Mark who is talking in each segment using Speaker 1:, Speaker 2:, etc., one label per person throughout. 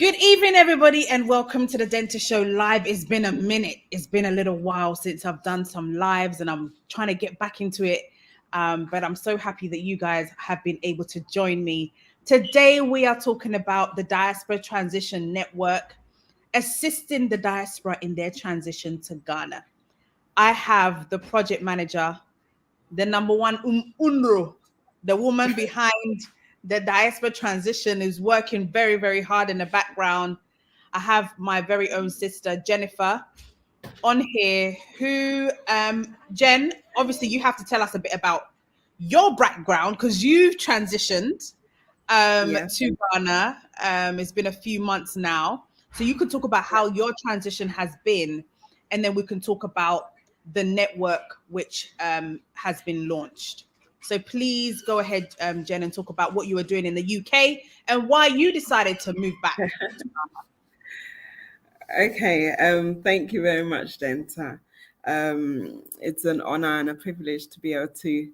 Speaker 1: Good evening, everybody, and welcome to the Dentist Show Live. It's been a minute. It's been a little while since I've done some lives, and I'm trying to get back into it. But I'm so happy that you guys have been able to join me. Today, we are talking about the Diaspora Transition Network, assisting the diaspora in their transition to Ghana. I have the project manager, the number one UNRO, the woman behind the diaspora transition, is working very, very hard in the background. I have my very own sister, Jennifer, on here, who, Jen, obviously you have to tell us a bit about your background because you've transitioned
Speaker 2: Yeah.
Speaker 1: to Ghana. It's been a few months now. So you could talk about how your transition has been, and then we can talk about the network which has been launched. So please go ahead, Jen, and talk about what you were doing in the UK and why you decided to move back.
Speaker 2: Okay. Thank you very much, Denta. It's an honor and a privilege to be able to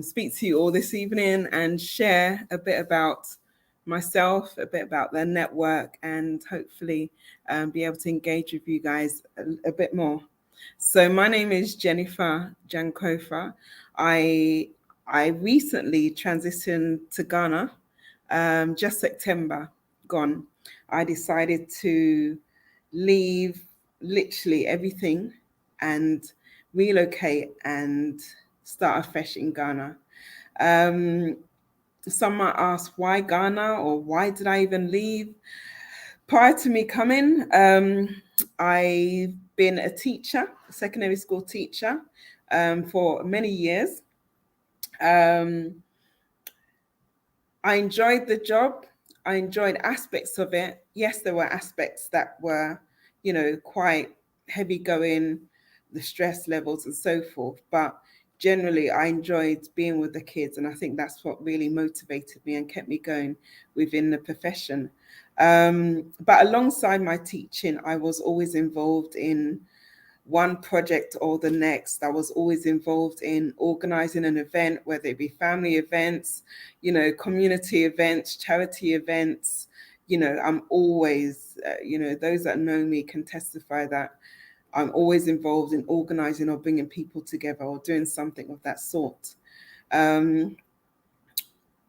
Speaker 2: speak to you all this evening and share a bit about myself, a bit about the network, and hopefully be able to engage with you guys a bit more. So my name is Jennifer Jankofa. I I recently transitioned to Ghana, just September gone. I decided to leave literally everything and relocate and start afresh in Ghana. Um, some might ask why Ghana or why did I even leave? Prior to me coming, I've been a teacher, a secondary school teacher, for many years. Um, I enjoyed the job. I enjoyed aspects of it. Yes, there were aspects that were, quite heavy going, the stress levels and so forth. But generally, I enjoyed being with the kids. And I think that's what really motivated me and kept me going within the profession. But alongside my teaching, I was always involved in one project or the next. I was always involved in organizing an event, whether it be family events, community events, charity events. I'm always, those that know me can testify that I'm always involved in organizing or bringing people together or doing something of that sort. Um,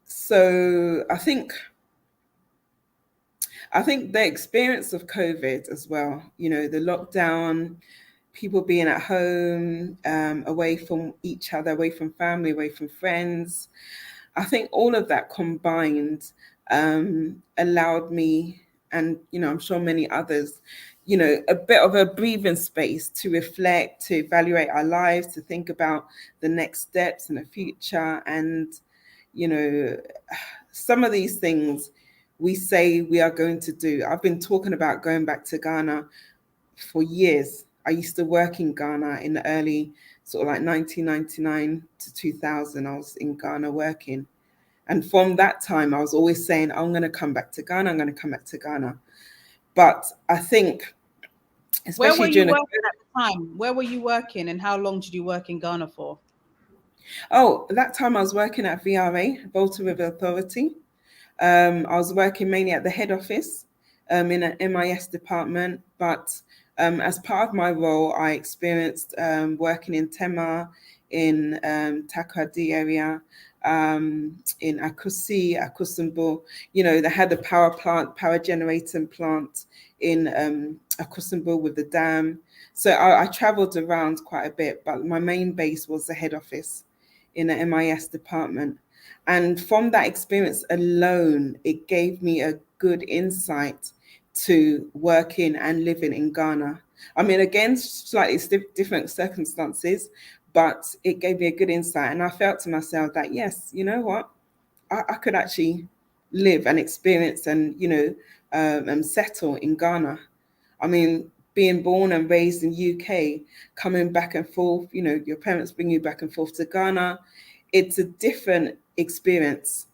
Speaker 2: so I think the experience of COVID as well, the lockdown, people being at home, away from each other, away from family, away from friends. I think all of that combined allowed me, and I'm sure many others, a bit of a breathing space to reflect, to evaluate our lives, to think about the next steps in the future. And you know, some of these things we say we are going to do. I've been talking about going back to Ghana for years. I used to work in Ghana in the early sort of like 1999 to 2000. I was in Ghana working. And from that time, I was always saying, I'm going to come back to Ghana. I'm going to come back to Ghana. But I think,
Speaker 1: Where were
Speaker 2: especially
Speaker 1: you
Speaker 2: during the...
Speaker 1: working at the time? Where were you working and how long did you work in Ghana for?
Speaker 2: Oh, that time I was working at VRA, Volta River Authority. I was working mainly at the head office in an MIS department, but as part of my role, I experienced working in Tema, in Takoradi area, in Akusi, Akusimbo. They had the power generating plant in Akusimbo with the dam. So I traveled around quite a bit, but my main base was the head office in the MIS department. And from that experience alone, it gave me a good insight to working and living in Ghana. I mean, again, slightly different circumstances, but it gave me a good insight. And I felt to myself that, yes, you know what? I could actually live and experience and settle in Ghana. I mean, being born and raised in UK, coming back and forth, your parents bring you back and forth to Ghana. It's a different experience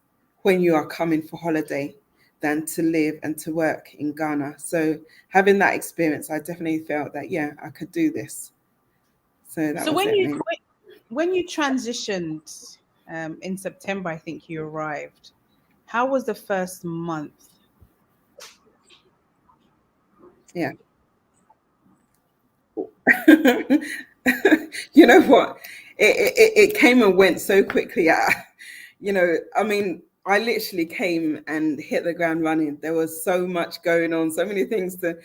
Speaker 2: when you are coming for holiday than to live and to work in Ghana. So having that experience, I definitely felt that, yeah, I could do this. So that
Speaker 1: So
Speaker 2: was it, man.
Speaker 1: when you transitioned in September, I think you arrived. How was the first month?
Speaker 2: Yeah. You know what? It came and went so quickly. I mean, I literally came and hit the ground running. There was so much going on, so many things to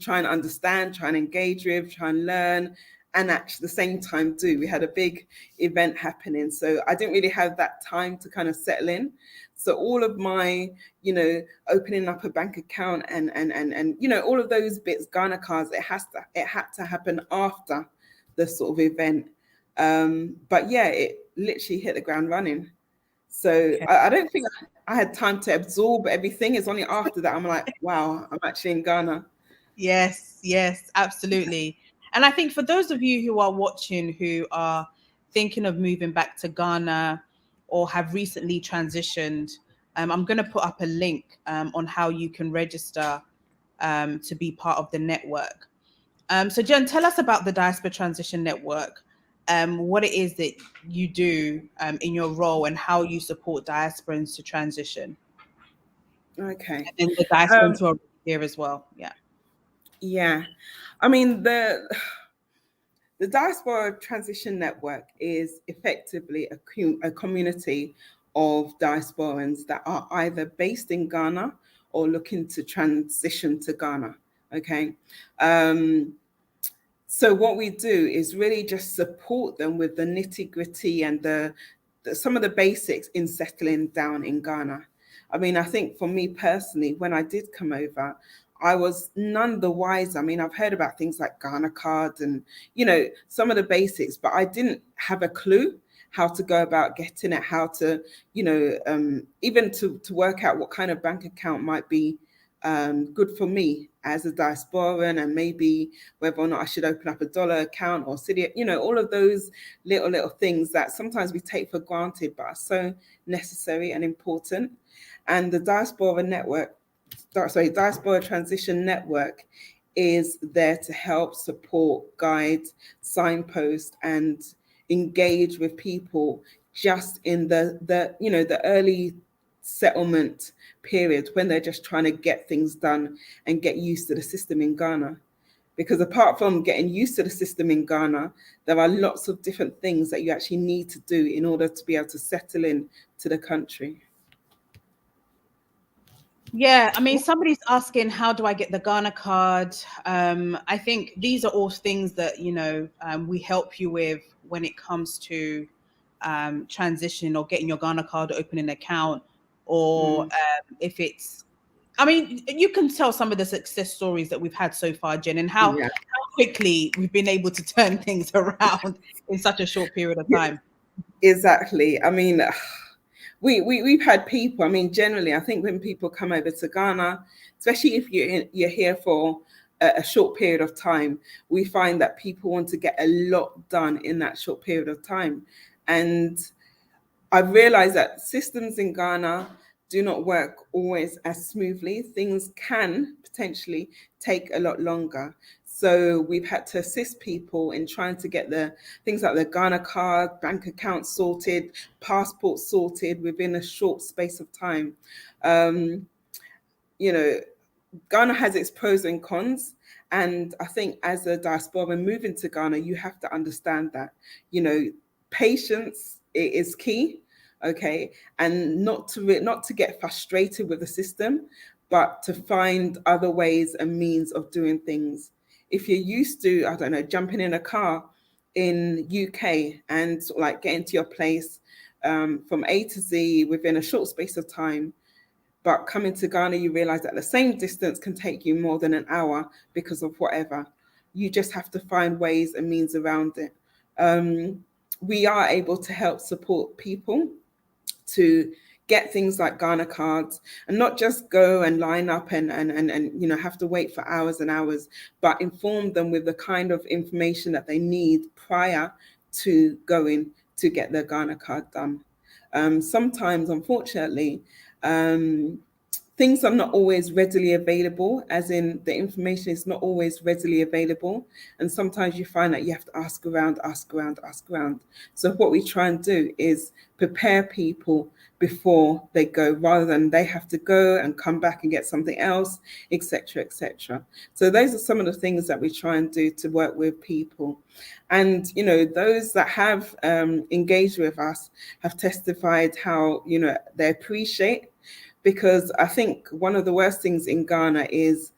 Speaker 2: try and understand, try and engage with, try and learn, and at the same time do. We had a big event happening, so I didn't really have that time to kind of settle in. So all of my, opening up a bank account and all of those bits, Ghana cards, it had to happen after the sort of event. But yeah, it literally hit the ground running. So
Speaker 1: Okay.
Speaker 2: I don't think I had time to absorb everything. It's only after that I'm like, wow, I'm actually in Ghana.
Speaker 1: Yes, yes, absolutely. And I think for those of you who are watching who are thinking of moving back to Ghana or have recently transitioned, I'm going to put up a link on how you can register to be part of the network. So, Jen, tell us about the Diaspora Transition Network, what it is that you do in your role and how you support diasporans to transition,
Speaker 2: Okay.
Speaker 1: and then the diasporans
Speaker 2: Um,
Speaker 1: who are here as well. Yeah.
Speaker 2: yeah. I mean, the Diaspora Transition Network is effectively a community of diasporans that are either based in Ghana or looking to transition to Ghana. Okay. Um, so what we do is really just support them with the nitty gritty and some of the basics in settling down in Ghana. I mean, I think for me personally, when I did come over, I was none the wiser. I mean, I've heard about things like Ghana cards and, some of the basics, but I didn't have a clue how to go about getting it, how to, even to work out what kind of bank account might be good for me as a diasporan, and maybe whether or not I should open up a dollar account or city, all of those little things that sometimes we take for granted but are so necessary and important. And the Diaspora Transition Network is there to help support, guide, signpost, and engage with people just in the early settlement period when they're just trying to get things done and get used to the system in Ghana. Because apart from getting used to the system in Ghana, there are lots of different things that you actually need to do in order to be able to settle in to the country.
Speaker 1: Yeah, I mean, somebody's asking, how do I get the Ghana card? I think these are all things that, we help you with when it comes to transition or getting your Ghana card, opening an account, or
Speaker 2: Mm,
Speaker 1: if it's, I mean, you can tell some of the success stories that we've had so far, Jen, and how
Speaker 2: yeah.
Speaker 1: quickly we've been able to turn things around in such a short period of
Speaker 2: Yeah,
Speaker 1: time.
Speaker 2: exactly. I mean, we've had people. I mean, generally, I think when people come over to Ghana, especially if you're here for a short period of time, we find that people want to get a lot done in that short period of time. And I've realized that systems in Ghana do not work always as smoothly. Things can potentially take a lot longer. So we've had to assist people in trying to get the things like the Ghana card, bank account sorted, passport sorted within a short space of time. Um, you know, Ghana has its pros and cons. And I think as a diaspora moving to Ghana, you have to understand that, patience is key, okay, and not to get frustrated with the system, but to find other ways and means of doing things. If you're used to, I don't know, jumping in a car in UK and sort of like getting to your place from A to Z within a short space of time, but coming to Ghana, you realize that the same distance can take you more than an hour because of whatever. You just have to find ways and means around it. We are able to help support people to get things like Ghana cards and not just go and line up and have to wait for hours and hours, but inform them with the kind of information that they need prior to going to get their Ghana card done. Sometimes, unfortunately, um, things are not always readily available, as in the information is not always readily available. And sometimes you find that you have to ask around, ask around, ask around. So what we try and do is prepare people before they go, rather than they have to go and come back and get something else, etc., etc. So those are some of the things that we try and do to work with people. And those that have engaged with us have testified how they appreciate, because I think one of the worst things in Ghana is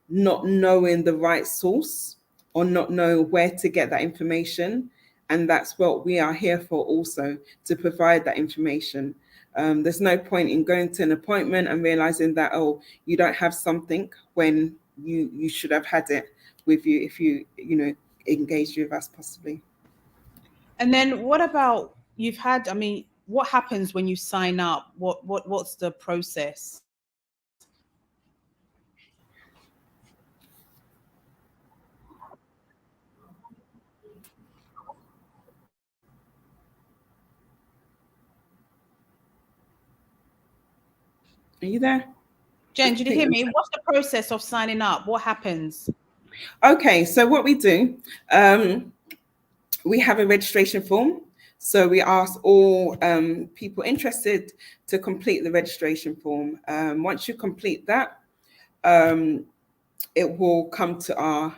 Speaker 2: not knowing the right source or not know where to get that information. And that's what we are here for also, to provide that information. There's no point in going to an appointment and realizing that, oh, you don't have something, when you should have had it with you if you engaged with us possibly.
Speaker 1: And then what about, what happens when you sign up? What's the process?
Speaker 2: Are you there?
Speaker 1: Jen, did you hear me? What's the process of signing up? What happens?
Speaker 2: Okay, so what we do, we have a registration form. So we ask all people interested to complete the registration form. Once you complete that, it will come to our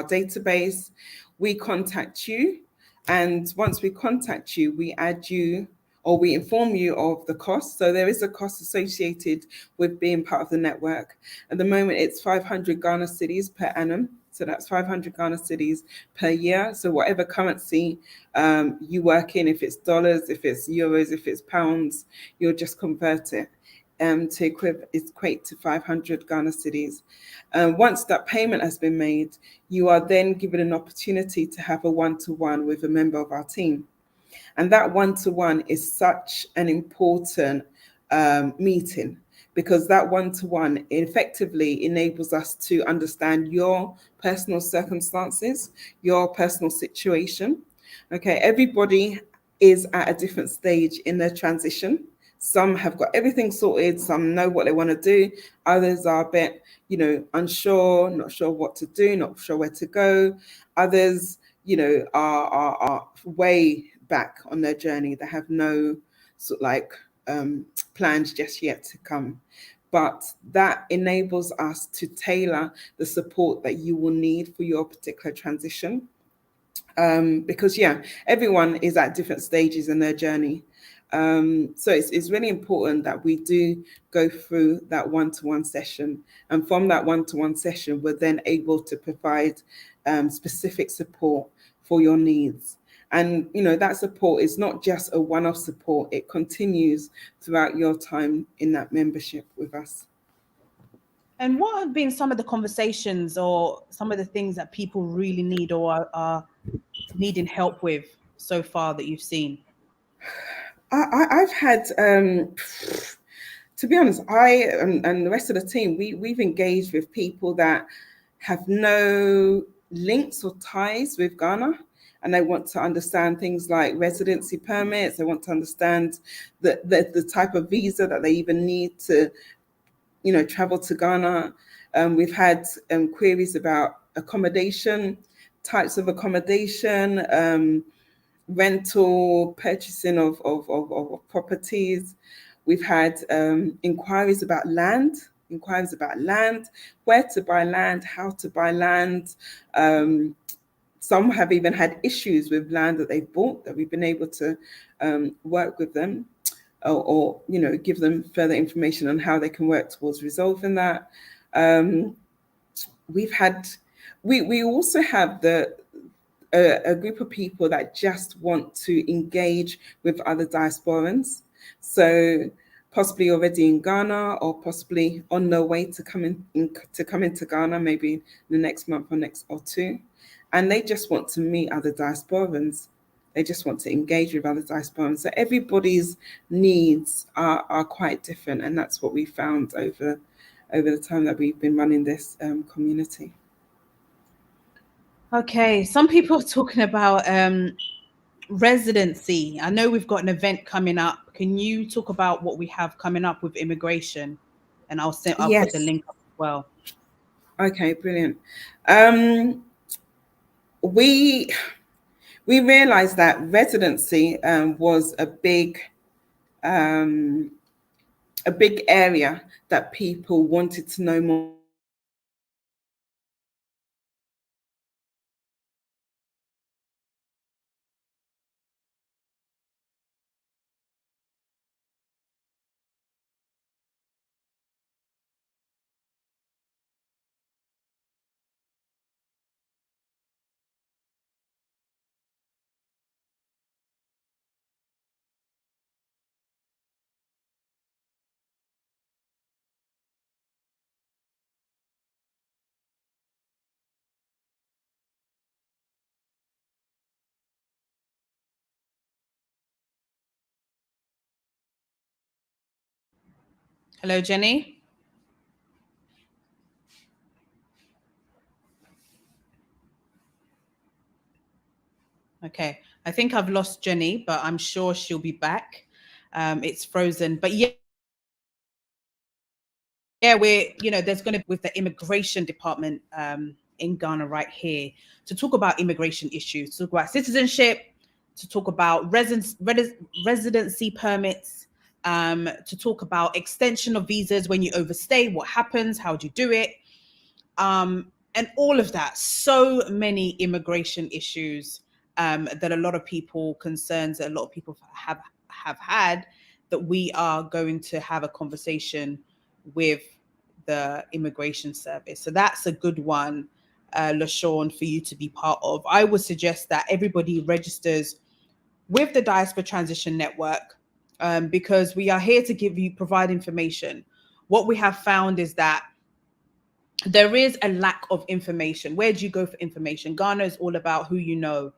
Speaker 2: database. We contact you, and once we contact you, we add you, or we inform you of the cost. So there is a cost associated with being part of the network. At the moment, it's 500 Ghana cedis per annum. So that's 500 Ghana cedis per year. So whatever currency you work in, if it's dollars, if it's euros, if it's pounds, you'll just convert it to equate to 500 Ghana cedis. Once that payment has been made, you are then given an opportunity to have a one-to-one with a member of our team. And that one-to-one is such an important meeting, because that one-to-one effectively enables us to understand your personal circumstances, your personal situation. Okay, everybody is at a different stage in their transition. Some have got everything sorted, some know what they want to do, others are a bit, unsure, not sure what to do, not sure where to go. Others, are way back on their journey. They have no sort of like plans just yet to come. But that enables us to tailor the support that you will need for your particular transition. Because everyone is at different stages in their journey. So it's really important that we do go through that one-to-one session. And from that one-to-one session, we're then able to provide specific support for your needs. And, that support is not just a one-off support. It continues throughout your time in that membership with us.
Speaker 1: And what have been some of the conversations or some of the things that people really need or are needing help with so far that you've seen?
Speaker 2: I've had, to be honest, and the rest of the team, we've engaged with people that have no links or ties with Ghana, and they want to understand things like residency permits. They want to understand the type of visa that they even need to, travel to Ghana. We've had queries about accommodation, types of accommodation, rental, purchasing of properties. We've had inquiries about land, where to buy land, how to buy land. Some have even had issues with land that they've bought, that we've been able to work with them, or give them further information on how they can work towards resolving that. We also have a group of people that just want to engage with other diasporans. So possibly already in Ghana, or possibly on their way to come into Ghana, maybe in the next month or two. And they just want to meet other diasporans. They just want to engage with other diasporans. So everybody's needs are quite different. And that's what we found over the time that we've been running this community.
Speaker 1: Okay, some people are talking about residency. I know we've got an event coming up. Can you talk about what we have coming up with immigration? And I'll put the link up as well.
Speaker 2: Okay, brilliant. We realized that residency was a big um, a big area that people wanted to know more about.
Speaker 1: Hello, Jenny. Okay, I think I've lost Jenny, but I'm sure she'll be back. It's frozen, but yeah, we're, there's going to be with the immigration department in Ghana right here to talk about immigration issues, to talk about citizenship, to talk about residency permits, to talk about extension of visas when you overstay, what happens, how do you do it, and all of that. So many immigration issues that a lot of people concerns that a lot of people have had, that we are going to have a conversation with the immigration service. So that's a good one, LaShawn, for you to be part of. I would suggest that everybody registers with the Diaspora Transition Network, because we are here to provide information. What we have found is that there is a lack of information. Where do you go for information? Ghana is all about who you know.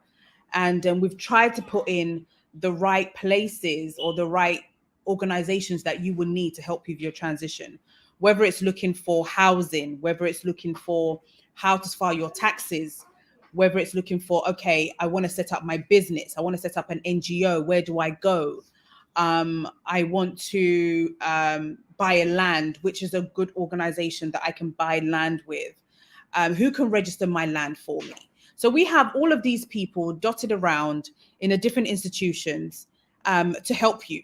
Speaker 1: And we've tried to put in the right places or the right organizations that you will need to help you with your transition, whether it's looking for housing, whether it's looking for how to file your taxes, whether it's looking for, okay, I want to set up my business, I want to set up an NGO, where do I go? I want to buy a land, which is a good organization that I can buy land with. Who can register my land for me? So we have all of these people dotted around in the different institutions to help you.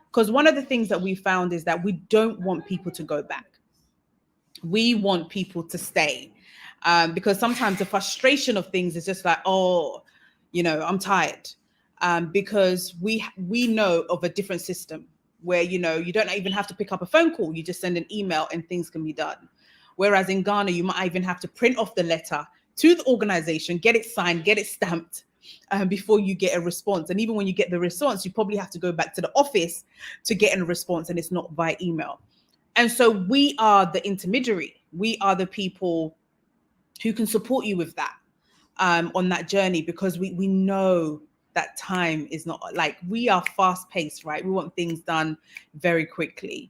Speaker 1: Because one of the things that we found is that we don't want people to go back. We want people to stay, because sometimes the frustration of things is just like, oh, I'm tired, because we know of a different system where you don't even have to pick up a phone call, you just send an email and things can be done. Whereas in Ghana, you might even have to print off the letter to the organization, get it signed, get it stamped, before you get a response. And even when you get the response, you probably have to go back to the office to get a response, and it's not by email. And so we are the intermediary. We are the people who can support you with that, on that journey, because we know that time is not, like, we are fast paced, right? We want things done very quickly.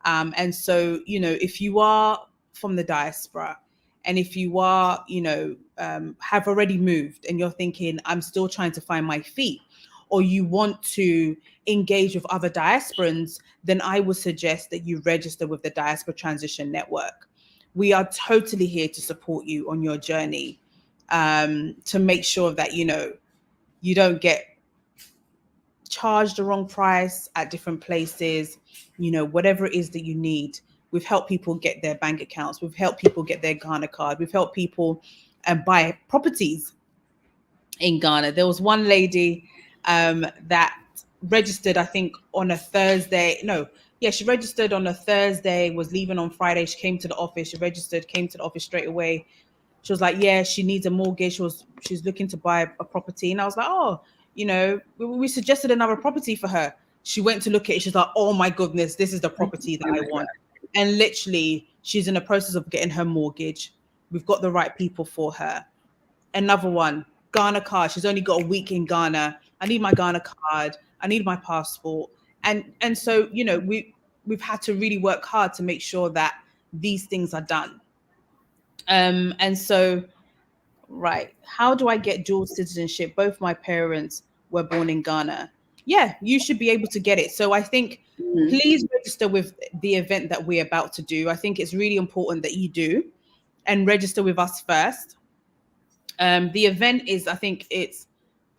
Speaker 1: And so, if you are from the diaspora, and if you are, have already moved and you're thinking, I'm still trying to find my feet, or you want to engage with other diasporans, then I would suggest that you register with the Diaspora Transition Network. We are totally here to support you on your journey, to make sure that, you don't get charged the wrong price at different places, whatever it is that you need. We've helped people get their bank accounts. We've helped people get their Ghana card. We've helped people buy properties in Ghana. There was one lady that registered, I think, on a Thursday. No, yeah, she registered on a Thursday, was leaving on Friday. She came to the office, she registered, came to the office straight away. She was like, yeah, she needs a mortgage. She's looking to buy a property. And I was like, oh, we suggested another property for her. She went to look at it. She's like, oh my goodness, this is the property that I want. And literally, she's in the process of getting her mortgage. We've got the right people for her. Another one, Ghana card. She's only got a week in Ghana. I need my Ghana card. I need my passport. And so, we've had to really work hard to make sure that these things are done. And so, right, how do I get dual citizenship? Both my parents were born in Ghana. Yeah, you should be able to get it. So I think, please register with the event that we're about to do. I think it's really important that you do, and register with us first. The event is, I think it's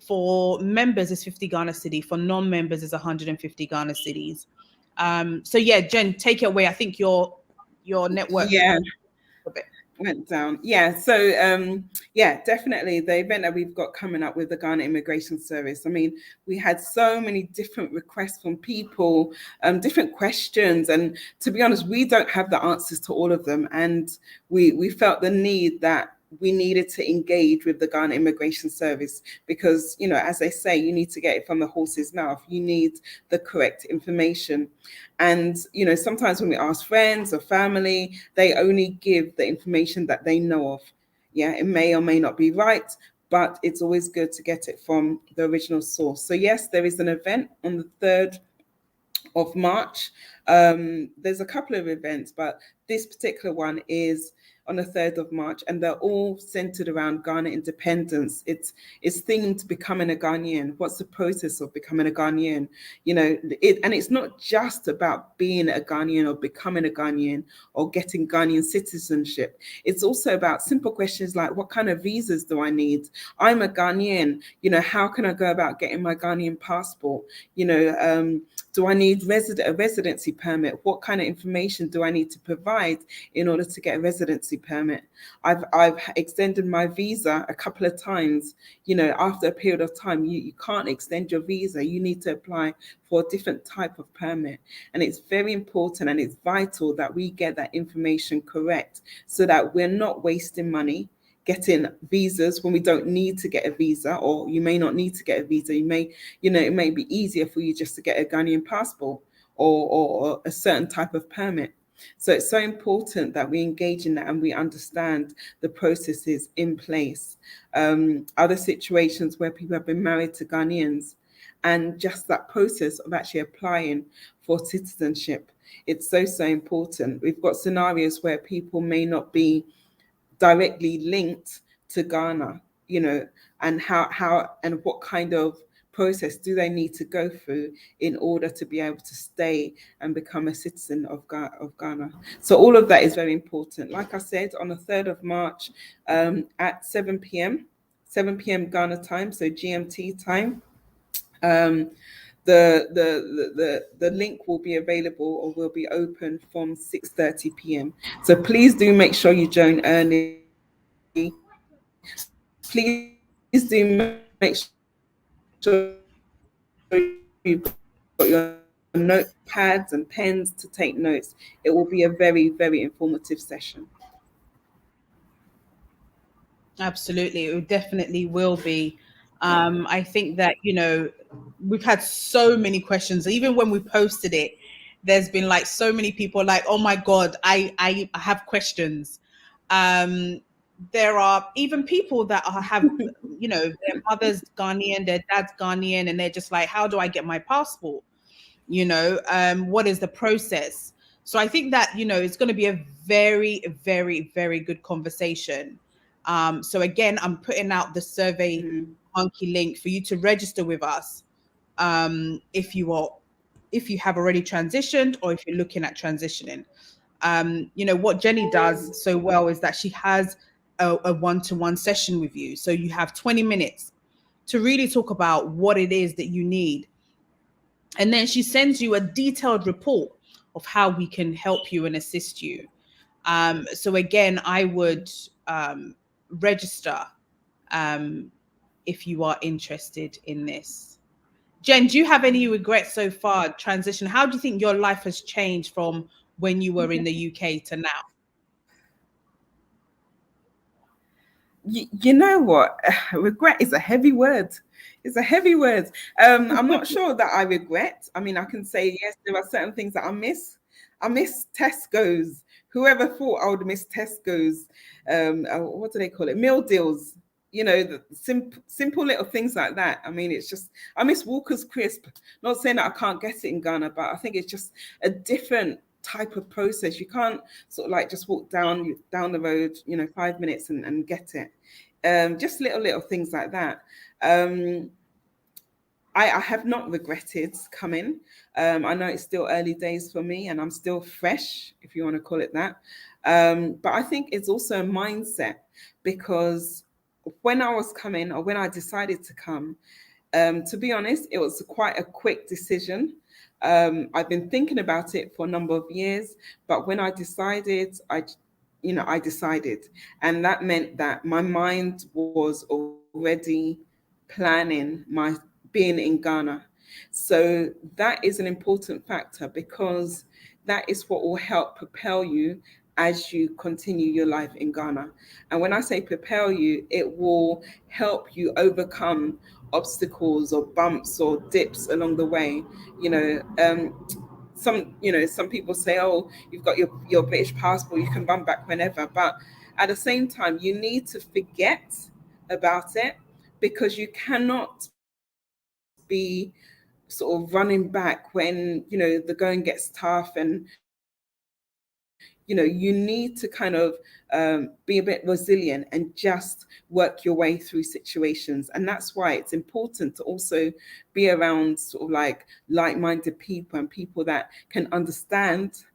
Speaker 1: For members, it's 50 Ghana cedi. For non-members, it's 150 Ghana cedis. So yeah, Jen, take it away. I think your network
Speaker 2: Yeah,
Speaker 1: a bit.
Speaker 2: went down. Yeah. So yeah, definitely the event that we've got coming up with the Ghana Immigration Service. I mean, we had so many different requests from people, different questions, and to be honest, we don't have the answers to all of them, and we felt the need that we needed to engage with the Ghana Immigration Service because, you know, as they say, you need to get it from the horse's mouth. You need the correct information. And, you know, sometimes when we ask friends or family, they only give the information that they know of. Yeah, it may or may not be right, but it's always good to get it from the original source. So, yes, there is an event on the 3rd of March. There's a couple of events, but this particular one is on the 3rd of March, and they're all centered around Ghana independence. It's themed becoming a Ghanaian. What's the process of becoming a Ghanaian? You know, and it's not just about being a Ghanaian or becoming a Ghanaian or getting Ghanaian citizenship. It's also about simple questions like, what kind of visas do I need? I'm a Ghanaian. You know, how can I go about getting my Ghanaian passport? You know, do I need a residency permit? What kind of information do I need to provide in order to get a residency permit? I've extended my visa a couple of times. You know, after a period of time, you can't extend your visa. You need to apply for a different type of permit. And it's very important and it's vital that we get that information correct so that we're not wasting money getting visas when we don't need to get a visa, or you may not need to get a visa. You may, you know, it may be easier for you just to get a Ghanaian passport or a certain type of permit. So it's so important that we engage in that and we understand the processes in place. Other situations where people have been married to Ghanaians and just that process of actually applying for citizenship. It's so important. We've got scenarios where people may not be directly linked to Ghana, you know, and how and what kind of process do they need to go through in order to be able to stay and become a citizen of Ghana. So all of that is very important. Like I said, on the 3rd of March at 7 p.m., 7 p.m. Ghana time, so GMT time. The link will be available or will be open from 6:30 p.m. So please do make sure you join early. Please do make sure you've got your notepads and pens to take notes. It will be a very informative session.
Speaker 1: Absolutely, it definitely will be. I think that, you know, we've had so many questions. Even when we posted it, there's been like so many people like, "Oh my God, I have questions." Um, there are even people that have, you know, their mother's Ghanaian, their dad's Ghanaian, and they're just like, "How do I get my passport?" You know, what is the process? So I think that, you know, it's going to be a very good conversation. So again, I'm putting out the survey monkey link for you to register with us, if you have already transitioned or if you're looking at transitioning. You know, what Jenny does so well is that she has a one-to-one session with you, so you have 20 minutes to really talk about what it is that you need, and then she sends you a detailed report of how we can help you and assist you. So again, I would register um, if you are interested in this. Jen, do you have any regrets so far? Transition. How do you think your life has changed from when you were in the UK to now?
Speaker 2: You know what? Regret is a heavy word. It's a heavy word. I'm not sure that I regret. I mean, I can say yes, there are certain things that I miss. I miss Tesco's. Whoever thought I would miss Tesco's? What do they call it? Meal deals. You know, the simple little things like that. I mean, it's just I miss Walker's crisp. Not saying that I can't get it in Ghana, but I think it's just a different type of process. You can't sort of like just walk down the road, you know, 5 minutes and get it. Just little things like that. I have not regretted coming. I know it's still early days for me and I'm still fresh, if you want to call it that. But I think it's also a mindset because when I was coming, or when I decided to come, to be honest, it was quite a quick decision. I've been thinking about it for a number of years, but when I decided, I decided, and that meant that my mind was already planning my being in Ghana. So that is an important factor, because that is what will help propel you as you continue your life in Ghana. And when I say propel you, it will help you overcome obstacles or bumps or dips along the way. You know, some people say, oh, you've got your British passport, you can run back whenever. But at the same time, you need to forget about it, because you cannot be sort of running back when the going gets tough. And you need to kind of be a bit resilient and just work your way through situations. And that's why it's important to also be around sort of like-minded people, and people that can understand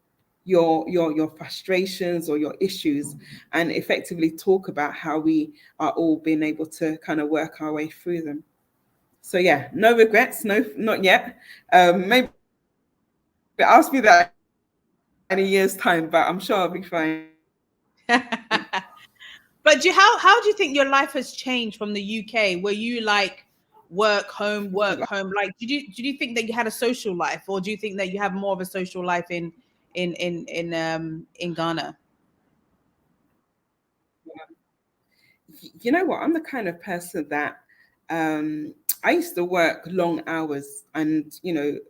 Speaker 2: your frustrations or your issues, and effectively talk about how we are all being able to kind of work our way through them. So yeah, no regrets, no, not yet. Maybe ask me that in a year's time, but I'm sure I'll be fine.
Speaker 1: But how do you think your life has changed from the UK? Were you like work home? Like, did you think that you had a social life, or do you think that you have more of a social life in Ghana?
Speaker 2: You know what? I'm the kind of person that I used to work long hours, and I'm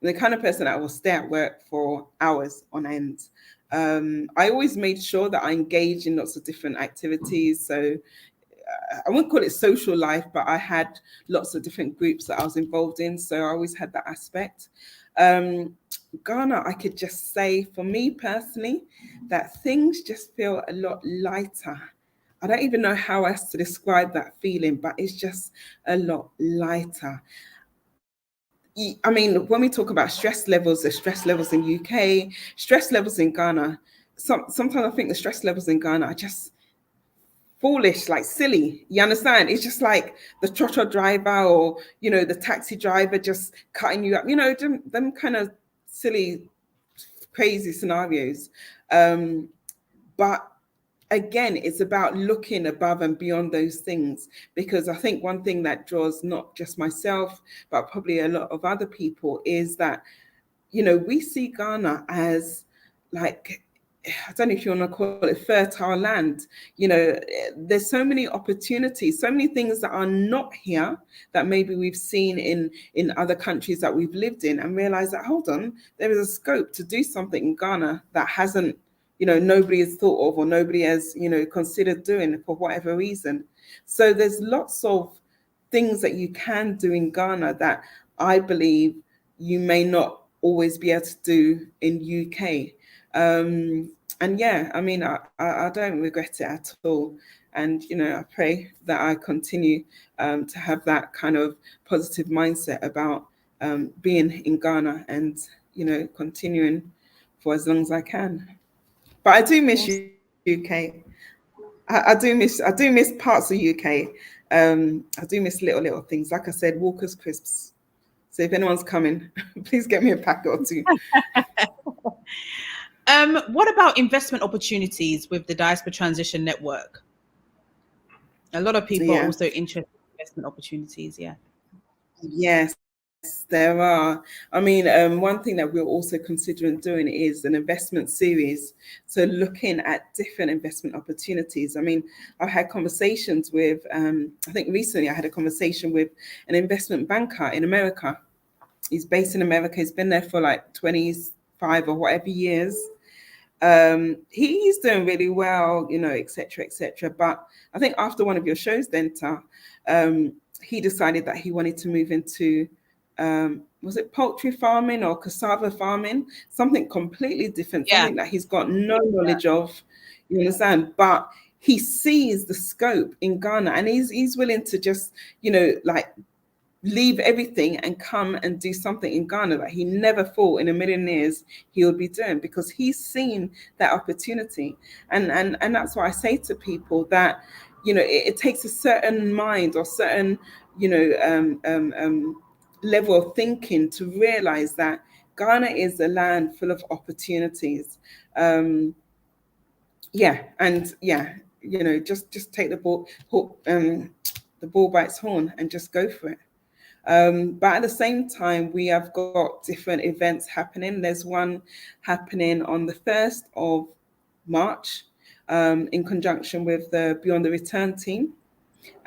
Speaker 2: the kind of person that will stay at work for hours on end. I always made sure that I engage in lots of different activities. So I wouldn't call it social life, but I had lots of different groups that I was involved in. So I always had that aspect. Um, Ghana, I could just say for me personally, that things just feel a lot lighter. I don't even know how else to describe that feeling, but it's just a lot lighter. I mean, when we talk about stress levels, there's stress levels in UK, stress levels in Ghana. Sometimes I think the stress levels in Ghana are just foolish, like silly. You understand? It's just like the trotro driver, or the taxi driver just cutting you up. Them kind of silly, crazy scenarios. But again, it's about looking above and beyond those things, because I think one thing that draws not just myself, but probably a lot of other people, is that we see Ghana as, like, I don't know if you want to call it fertile land. There's so many opportunities, so many things that are not here, that maybe we've seen in other countries that we've lived in, and realize that, hold on, there is a scope to do something in Ghana that hasn't, nobody has thought of, or nobody has, considered doing for whatever reason. So there's lots of things that you can do in Ghana that I believe you may not always be able to do in UK. And yeah, I mean, I don't regret it at all. And, I pray that I continue to have that kind of positive mindset about being in Ghana, and, continuing for as long as I can. But I do miss
Speaker 1: Awesome.
Speaker 2: UK. I do miss parts of UK. I do miss little things. Like I said, Walker's crisps. So if anyone's coming, please get me a packet or two.
Speaker 1: What about investment opportunities with the Diaspora Transition Network? A lot of people are
Speaker 2: Yeah.
Speaker 1: also interested in investment opportunities. Yeah.
Speaker 2: Yes, there are. I mean, one thing that we're also considering doing is an investment series. So looking at different investment opportunities. I mean, I've had conversations with, I think recently I had a conversation with an investment banker in America. He's based in America. He's been there for like 25 or whatever years. He's doing really well, et cetera, et cetera. But I think after one of your shows, Denta, he decided that he wanted to move into, was it poultry farming or cassava farming? Something completely different,
Speaker 1: Yeah.
Speaker 2: something that he's got no knowledge of, you understand? But he sees the scope in Ghana, and he's willing to just, like, leave everything and come and do something in Ghana that he never thought in a million years he would be doing, because he's seen that opportunity. And that's why I say to people that, it takes a certain mind or certain, level of thinking to realize that Ghana is a land full of opportunities. Just take the ball by its horn and just go for it. But at the same time, we have got different events happening. There's one happening on the 1st of March, in conjunction with the Beyond the Return team,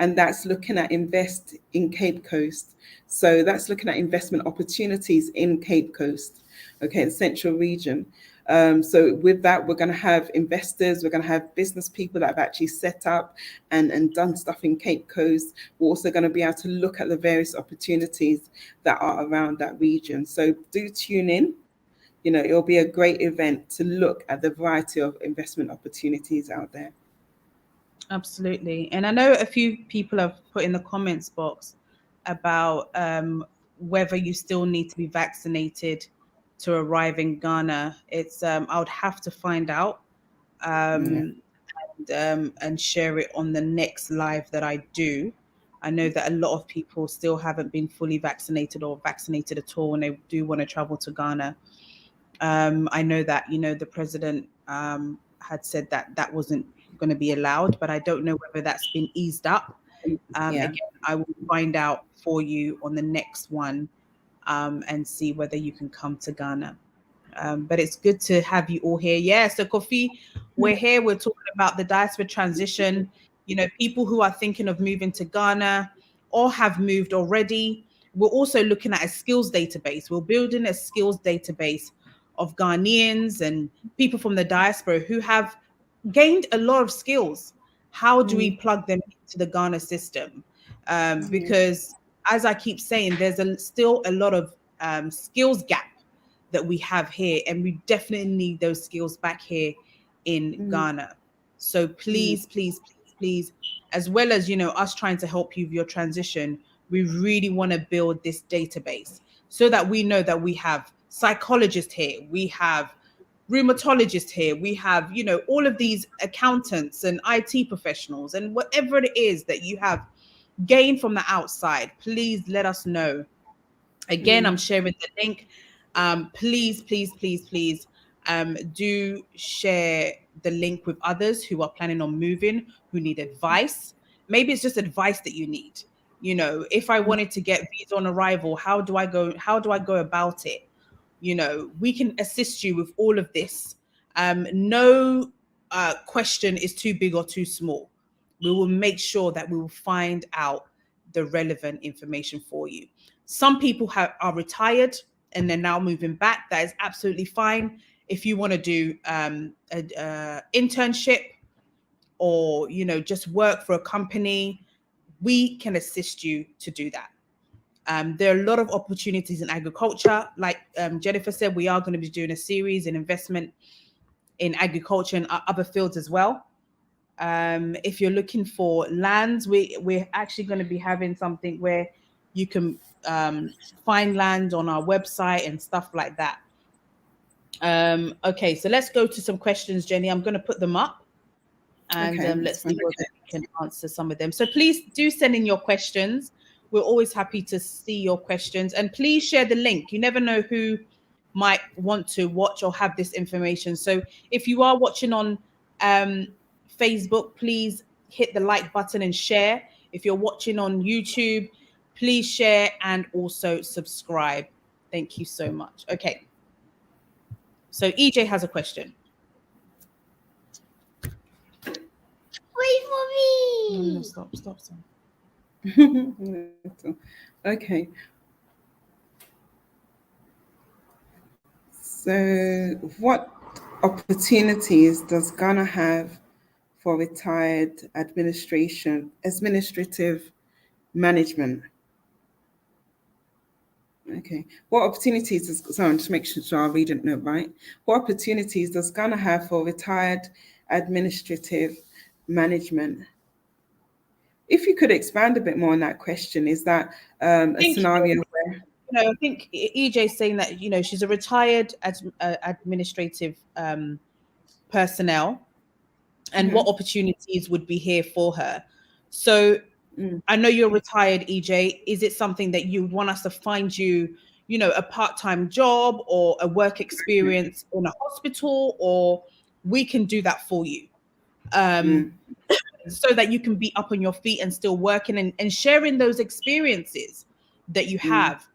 Speaker 2: and that's looking at invest in Cape Coast. So that's looking at investment opportunities in Cape Coast, okay, the central region. So with that, we're going to have investors, we're going to have business people that have actually set up and done stuff in Cape Coast. We're also going to be able to look at the various opportunities that are around that region. So do tune in. It'll be a great event to look at the variety of investment opportunities out there.
Speaker 1: Absolutely. And I know a few people have put in the comments box about whether you still need to be vaccinated to arrive in Ghana. It's I would have to find out and share it on the next live that I do. I know that a lot of people still haven't been fully vaccinated or vaccinated at all, and they do want to travel to Ghana. I know that, the president had said that that wasn't going to be allowed, but I don't know whether that's been eased up. Again, I will find out for you on the next one, and see whether you can come to Ghana. But it's good to have you all here. Yeah, so Kofi, we're here. We're talking about the diaspora transition. People who are thinking of moving to Ghana or have moved already. We're also looking at a skills database. We're building a skills database of Ghanaians and people from the diaspora who have gained a lot of skills. How do we plug them into the Ghana system? Because as I keep saying, there's still a lot of skills gap that we have here, and we definitely need those skills back here in Ghana. So please, please, please, please, as well as, us trying to help you with your transition, we really want to build this database so that we know that we have psychologists here, we have rheumatologists here, we have, all of these accountants and IT professionals, and whatever it is that you have gained from the outside, please let us know. Again, I'm sharing the link. Please, please, please, please, do share the link with others who are planning on moving, who need advice. Maybe it's just advice that you need. If I wanted to get visa on arrival, how do I go about it? We can assist you with all of this. No question is too big or too small. We will make sure that we will find out the relevant information for you. Some people are retired and they're now moving back. That is absolutely fine. If you want to do an internship or, just work for a company, we can assist you to do that. There are a lot of opportunities in agriculture. Like Jennifer said, we are going to be doing a series in investment in agriculture and other fields as well. If you're looking for lands, we're actually going to be having something where you can find land on our website and stuff like that. Okay, so let's go to some questions, Jenny. I'm going to put them up, and let's see whether we can answer some of them. So please do send in your questions. We're always happy to see your questions, and please share the link. You never know who might want to watch or have this information. So if you are watching on Facebook, please hit the like button and share. If you're watching on YouTube, please share and also subscribe. Thank you so much. Okay. So EJ has a question.
Speaker 3: Wait for me.
Speaker 1: No, stop.
Speaker 2: Okay. So what opportunities does Ghana have for retired administrative management? Okay. What opportunities sorry, just make sure I read it right. What opportunities does Ghana have for retired administrative management? If you could expand a bit more on that question, is that a scenario where...
Speaker 1: I think EJ is saying that, she's a retired administrative personnel, and what opportunities would be here for her. So I know you're retired, EJ. Is it something that you want us to find you, a part-time job or a work experience in a hospital, or we can do that for you, so that you can be up on your feet and still working and sharing those experiences that you have.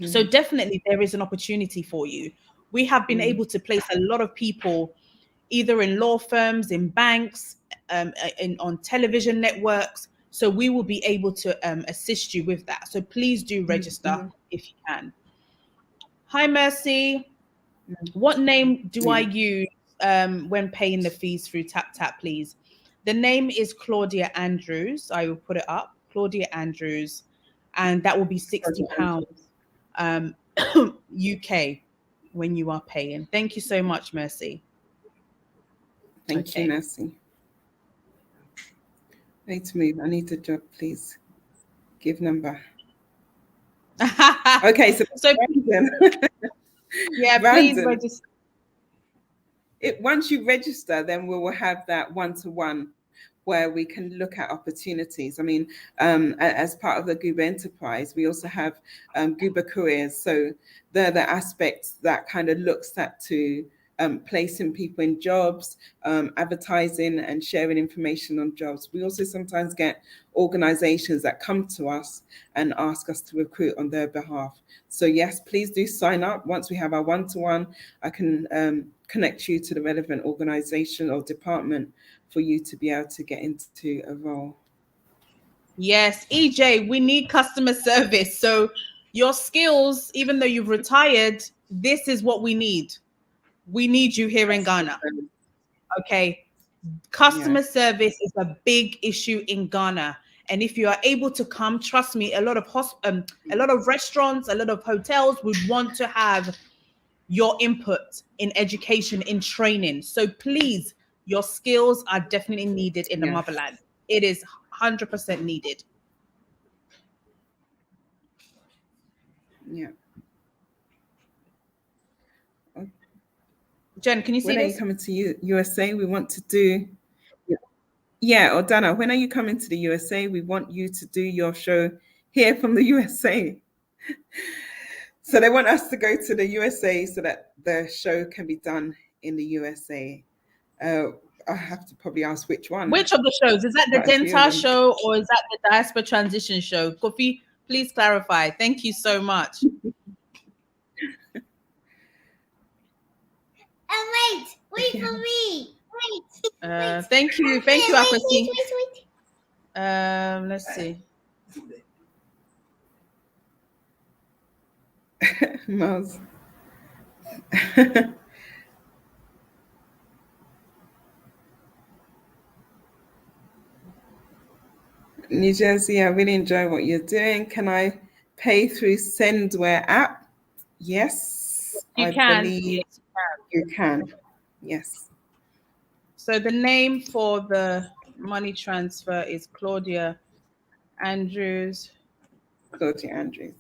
Speaker 1: So definitely there is an opportunity for you. We have been able to place a lot of people either in law firms, in banks, on television networks. So we will be able to assist you with that. So please do register if you can. Hi, Mercy. What name do I use when paying the fees through TapTap, please? The name is Claudia Andrews. I will put it up, Claudia Andrews, and that will be £60 UK when you are paying. Thank you so much, Mercy.
Speaker 2: Thank you, Mercy. I need to move. I need a job, please. Give number. Okay, so Brandon.
Speaker 1: Yeah,
Speaker 2: Brandon,
Speaker 1: please register.
Speaker 2: Once you register, then we will have that one-to-one where we can look at opportunities. I mean, as part of the Goober enterprise, we also have Goober careers. So they're the aspects that kind of looks at to placing people in jobs, advertising and sharing information on jobs. We also sometimes get organizations that come to us and ask us to recruit on their behalf. So yes, please do sign up. Once we have our one-to-one, I can connect you to the relevant organization or department for you to be able to get into a role.
Speaker 1: Yes, EJ, we need customer service. So your skills, even though you've retired, this is what we need. We need you here in Ghana. Okay. Customer service is a big issue in Ghana. And if you are able to come, trust me, a lot of restaurants, a lot of hotels would want to have your input in education, in training. So please, your skills are definitely needed in the motherland. It is 100% needed.
Speaker 2: Yeah.
Speaker 1: Jen, can you see
Speaker 2: this? When are you coming to USA? We want to do... Yeah, or Dana, when are you coming to the USA? We want you to do your show here from the USA. So they want us to go to the USA so that the show can be done in the USA. I have to probably ask which one.
Speaker 1: Which of the shows? Is that the Denta show or is that the Diaspora Transition show? Kofi, please clarify. Thank you so much.
Speaker 3: Wait for me. Wait.
Speaker 1: Thank you, Akwasi. Let's see.
Speaker 2: Miles. New Jersey, I really enjoy what you're doing. Can I pay through Sendware app? Yes,
Speaker 1: you can.
Speaker 2: Believe yes, you can. Yes.
Speaker 1: So the name for the money transfer is Claudia Andrews.
Speaker 2: Claudia Andrews.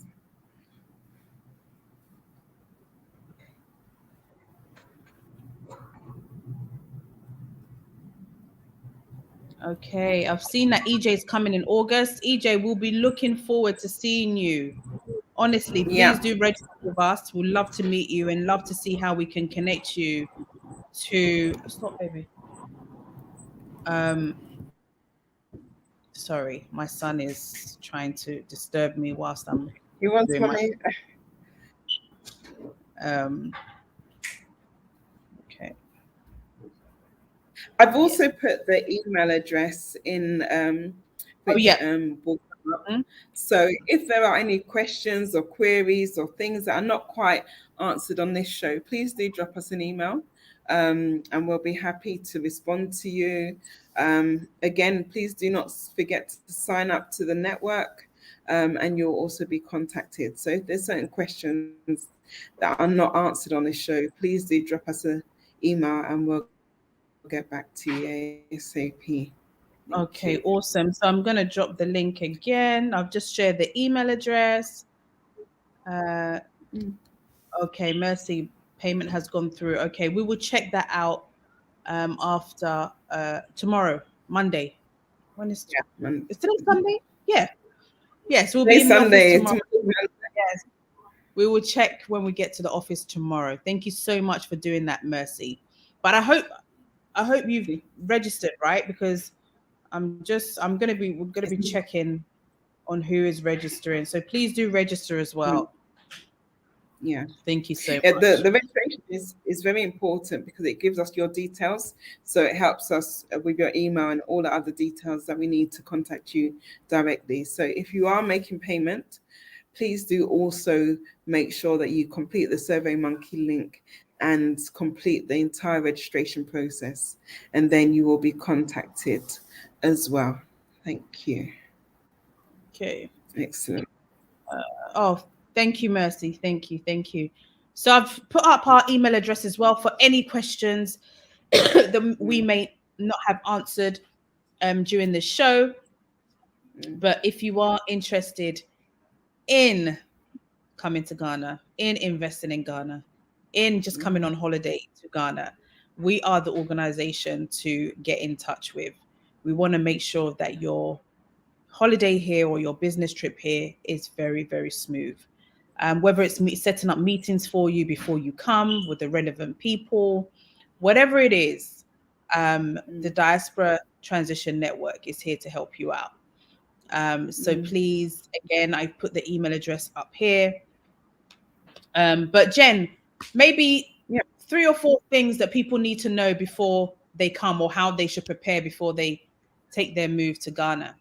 Speaker 1: Okay, I've seen that EJ is coming in August. EJ, we'll be looking forward to seeing you. Honestly, please do register with us. We'd love to meet you and love to see how we can connect you to... Stop, baby. Sorry, my son is trying to disturb me whilst I'm...
Speaker 2: He wants money.
Speaker 1: Okay.
Speaker 2: I've also put the email address in which will come up. So if there are any questions or queries or things that are not quite answered on this show, please do drop us an email and we'll be happy to respond to you. Again, please do not forget to sign up to the network and you'll also be contacted. So if there's certain questions that are not answered on this show, please do drop us an email and we'll get back to you ASAP.
Speaker 1: Okay, awesome. So I'm going to drop the link again. I've just shared the email address. Okay, Mercy, payment has gone through. Okay, we will check that out after tomorrow, Monday. When is
Speaker 2: Monday.
Speaker 1: is today Sunday? Yeah. Yes, we'll be
Speaker 2: Today's
Speaker 1: in the office
Speaker 2: Sunday.
Speaker 1: tomorrow. Yes. We will check when we get to the office tomorrow. Thank you so much for doing that, Mercy. But I hope you've registered, right? Because we're gonna be checking on who is registering. So please do register as well.
Speaker 2: Yeah.
Speaker 1: Thank you so
Speaker 2: The
Speaker 1: much.
Speaker 2: registration is very important because it gives us your details. So it helps us with your email and all the other details that we need to contact you directly. So if you are making payment, please do also make sure that you complete the SurveyMonkey link and complete the entire registration process. And then you will be contacted as well. Thank you.
Speaker 1: Okay.
Speaker 2: Excellent.
Speaker 1: Oh, thank you, Mercy. Thank you. Thank you. So I've put up our email address as well for any questions that we may not have answered during the show. But if you are interested in coming to Ghana, in investing in Ghana, in just coming on holiday to Ghana, we are the organization to get in touch with. We want to make sure that your holiday here or your business trip here is very, very smooth. Whether it's setting up meetings for you before you come with the relevant people, whatever it is, the Diaspora Transition Network is here to help you out. So please, again, I've put the email address up here. But Jen, maybe 3 or 4 things that people need to know before they come, or how they should prepare before they take their move to Ghana.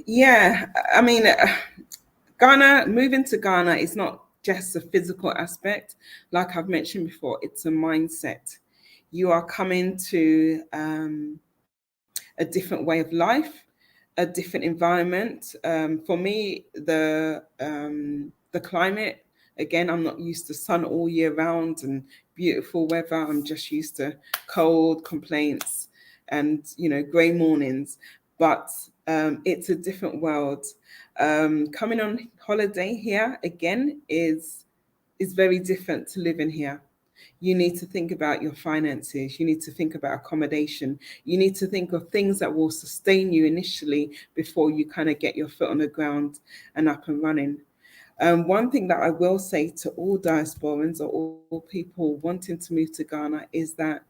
Speaker 2: Yeah, I mean, Ghana, moving to Ghana is not just a physical aspect. Like I've mentioned before, it's a mindset. You are coming to a different way of life, a different environment. For me, the climate, again, I'm not used to sun all year round and beautiful weather. I'm just used to cold complaints and grey mornings. But it's a different world. Coming on holiday here again is very different to living here. You need to think about your finances. You need to think about accommodation. You need to think of things that will sustain you initially before you kind of get your foot on the ground and up and running. One thing that I will say to all diasporans or all people wanting to move to Ghana is that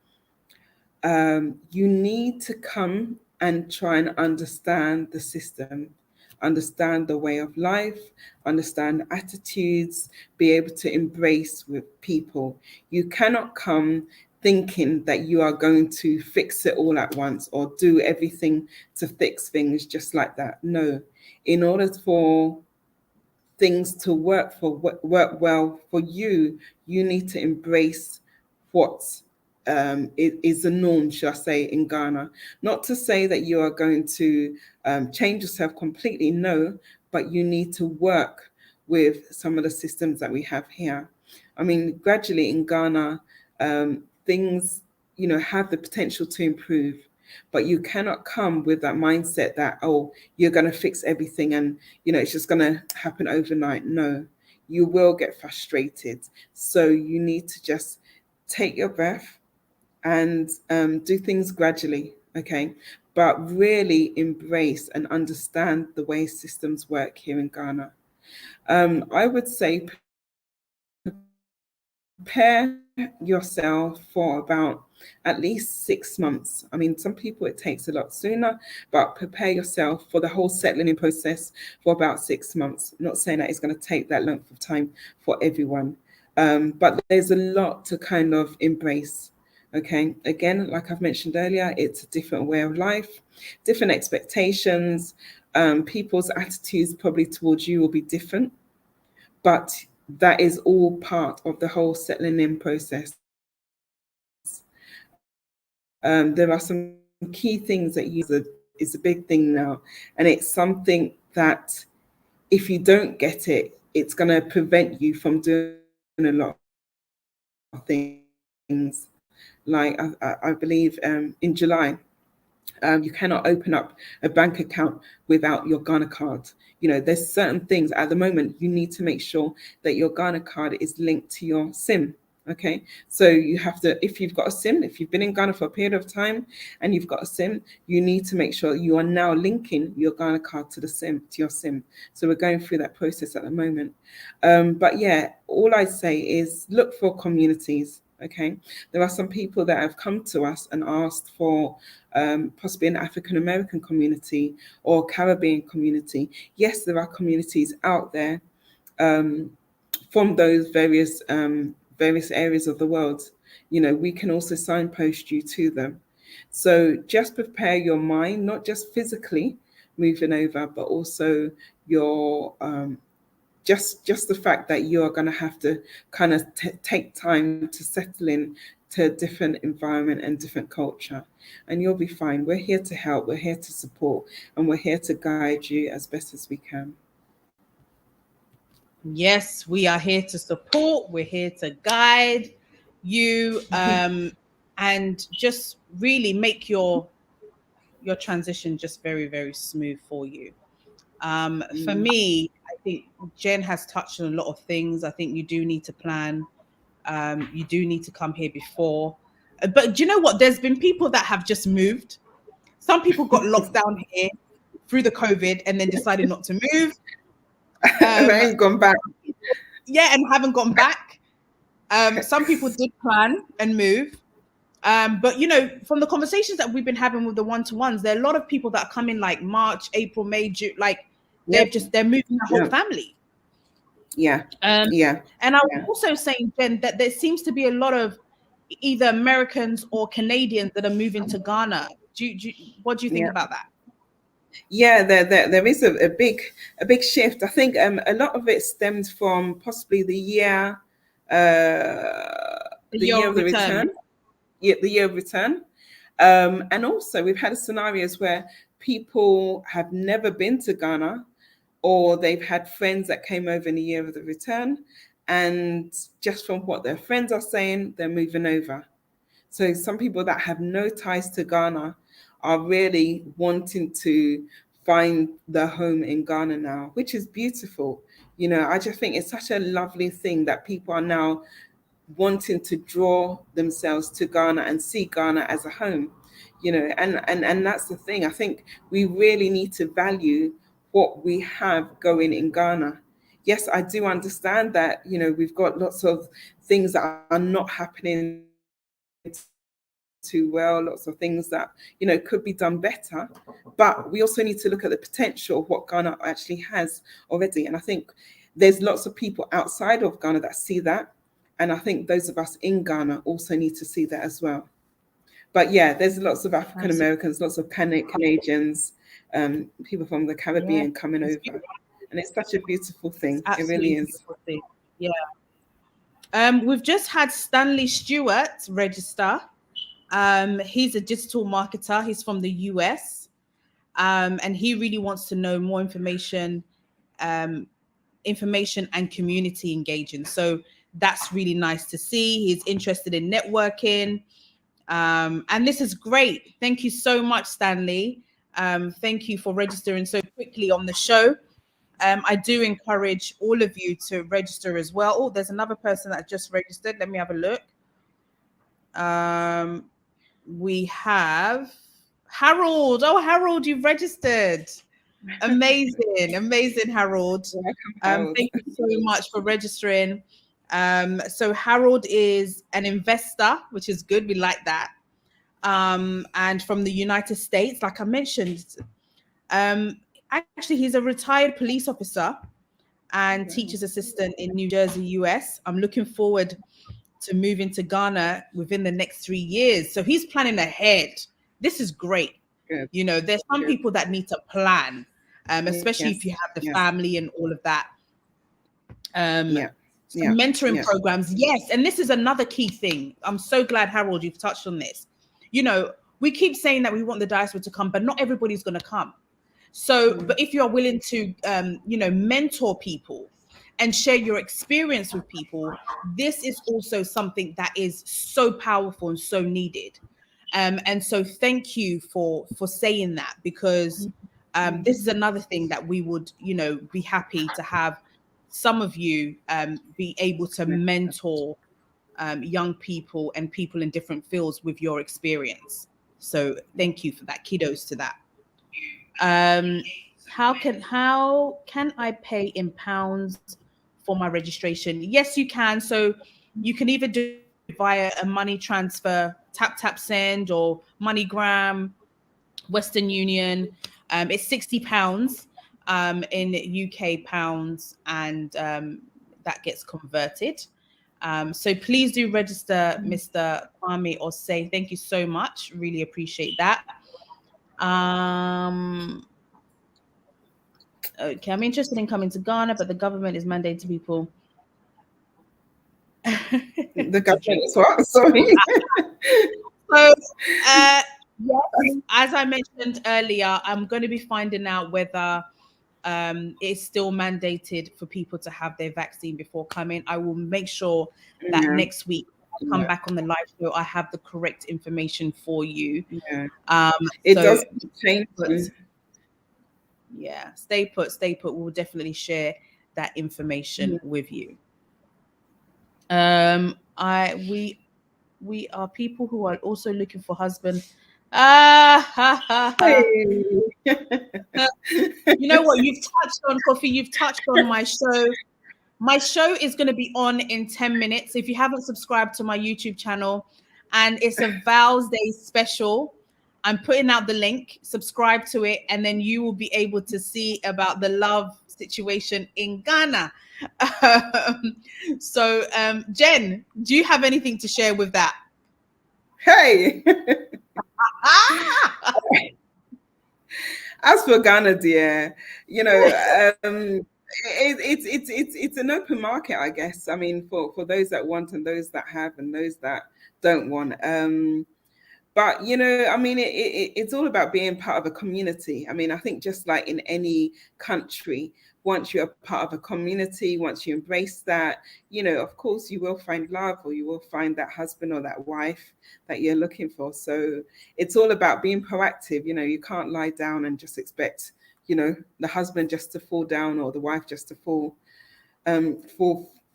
Speaker 2: you need to come and try and understand the system, understand the way of life, understand attitudes, be able to embrace with people. You cannot come thinking that you are going to fix it all at once or do everything to fix things just like that. No, in order for things to work well for you, you need to embrace what is the norm, shall I say, in Ghana. Not to say that you are going to change yourself completely, no, but you need to work with some of the systems that we have here. I mean, gradually in Ghana, things, have the potential to improve. But you cannot come with that mindset that, oh, you're going to fix everything and, it's just going to happen overnight. No, you will get frustrated. So you need to just take your breath and do things gradually, okay? But really embrace and understand the way systems work here in Ghana. I would say prepare yourself for about at least 6 months. I mean, some people it takes a lot sooner, but prepare yourself for the whole settling in process for about 6 months. I'm not saying that it's going to take that length of time for everyone, but there's a lot to kind of embrace. Okay, again, like I've mentioned earlier, it's a different way of life, different expectations. People's attitudes probably towards you will be different, but that is all part of the whole settling in process. There are some key things that is a big thing now, and it's something that if you don't get it, it's going to prevent you from doing a lot of things. Like I believe in July, you cannot open up a bank account without your Ghana card. There's certain things at the moment you need to make sure that your Ghana card is linked to your SIM. Okay, so you have to, if you've got a SIM, if you've been in Ghana for a period of time and you've got a SIM, you need to make sure you are now linking your Ghana card to the SIM, to your SIM. So we're going through that process at the moment. But yeah, all I say is look for communities. Okay, there are some people that have come to us and asked for possibly an African American community or Caribbean community. Yes, there are communities out there from those various areas of the world. You know, we can also signpost you to them. So just prepare your mind, not just physically moving over, but also your just the fact that you are going to have to kind of take time to settle in to a different environment and different culture, and you'll be fine. We're here to help, we're here to support, and we're here to guide you as best as we can.
Speaker 1: Yes, we are here to support. We're here to guide you, and just really make your transition just very, very smooth for you. For me, I think Jen has touched on a lot of things. I think you do need to plan. You do need to come here before. But do you know what? There's been people that have just moved. Some people got locked down here through the COVID and then decided not to move.
Speaker 2: They ain't gone back.
Speaker 1: Yeah, and haven't gone back. Some people did plan and move. But you know, from the conversations that we've been having with the one-to-ones, there are a lot of people that come in like March, April, May, June, like they're moving the whole family.
Speaker 2: Yeah. Yeah.
Speaker 1: And I was also saying, Jen, that there seems to be a lot of either Americans or Canadians that are moving to Ghana. What do you think about that?
Speaker 2: Yeah, there is a big shift. I think a lot of it stems from possibly the year of the return. Yeah, the year of return. And also we've had scenarios where people have never been to Ghana, or they've had friends that came over in the year of the return, and just from what their friends are saying, they're moving over. So some people that have no ties to Ghana are really wanting to find their home in Ghana now, which is beautiful. You know, I just think it's such a lovely thing that people are now wanting to draw themselves to Ghana and see Ghana as a home. You know, and that's the thing. I think we really need to value what we have going in Ghana. Yes, I do understand that, you know, we've got lots of things that are not happening too well, lots of things that, you know, could be done better. But we also need to look at the potential of what Ghana actually has already. And I think there's lots of people outside of Ghana that see that. And I think those of us in Ghana also need to see that as well. But yeah, there's lots of African Americans, lots of Canadians, people from the Caribbean coming over. And it's such a beautiful thing. It really is.
Speaker 1: Yeah. We've just had Stanley Stewart register. He's a digital marketer. He's from the US. And he really wants to know more information and community engaging. So that's really nice to see. He's interested in networking. And this is great. Thank you so much, Stanley. Thank you for registering so quickly on the show. I do encourage all of you to register as well. Oh, there's another person that just registered. Let me have a look. We have Harold. Oh, Harold, you've registered. Amazing, Harold. Thank you so much for registering. So Harold is an investor, which is good. We like that. And from the United States, like I mentioned, actually, he's a retired police officer and teacher's assistant in New Jersey, US. I'm looking forward to moving to Ghana within the next 3 years. So he's planning ahead. This is great.
Speaker 2: Good.
Speaker 1: You know, there's some people that need to plan, especially if you have the family and all of that. Mentoring programs. Yes. And this is another key thing. I'm so glad, Harold, you've touched on this. You know, we keep saying that we want the diaspora to come, but not everybody's going to come. So, but if you're willing to, you know, mentor people and share your experience with people, this is also something that is so powerful and so needed. And so thank you for saying that, because this is another thing that we would, you know, be happy to have some of you be able to mentor young people and people in different fields with your experience. So thank you for that. Kudos to that. How can I pay in pounds for my registration? Yes, you can. So you can either do it via a money transfer, tap send, or MoneyGram, Western Union. It's £60 in UK pounds, and that gets converted. So please do register, Mr. Kwame Osei. Thank you so much. Really appreciate that. Okay, I'm interested in coming to Ghana, but the government is mandating people.
Speaker 2: The government is what? Sorry.
Speaker 1: So, yes, as I mentioned earlier, I'm going to be finding out whether it's still mandated for people to have their vaccine before coming. I will make sure that next week I come back on the live show. I have the correct information for you.
Speaker 2: Yeah. It does change.
Speaker 1: Yeah, stay put. We'll definitely share that information with you. We are people who are also looking for husband. You know what? You've touched on Kofi. You've touched on my show. My show is going to be on in 10 minutes. If you haven't subscribed to my YouTube channel, and it's a Val's Day special, I'm putting out the link. Subscribe to it, and then you will be able to see about the love situation in Ghana. So, Jen, do you have anything to share with that?
Speaker 2: Hey. As for Ghana, dear, you know, it's an open market, I guess. I mean, for those that want and those that have and those that don't want. But, you know, I mean, it's all about being part of a community. I mean, I think just like in any country, once you're part of a community, once you embrace that, you know, of course, you will find love, or you will find that husband or that wife that you're looking for. So it's all about being proactive. You know, you can't lie down and just expect, you know, the husband just to fall down or the wife just to fall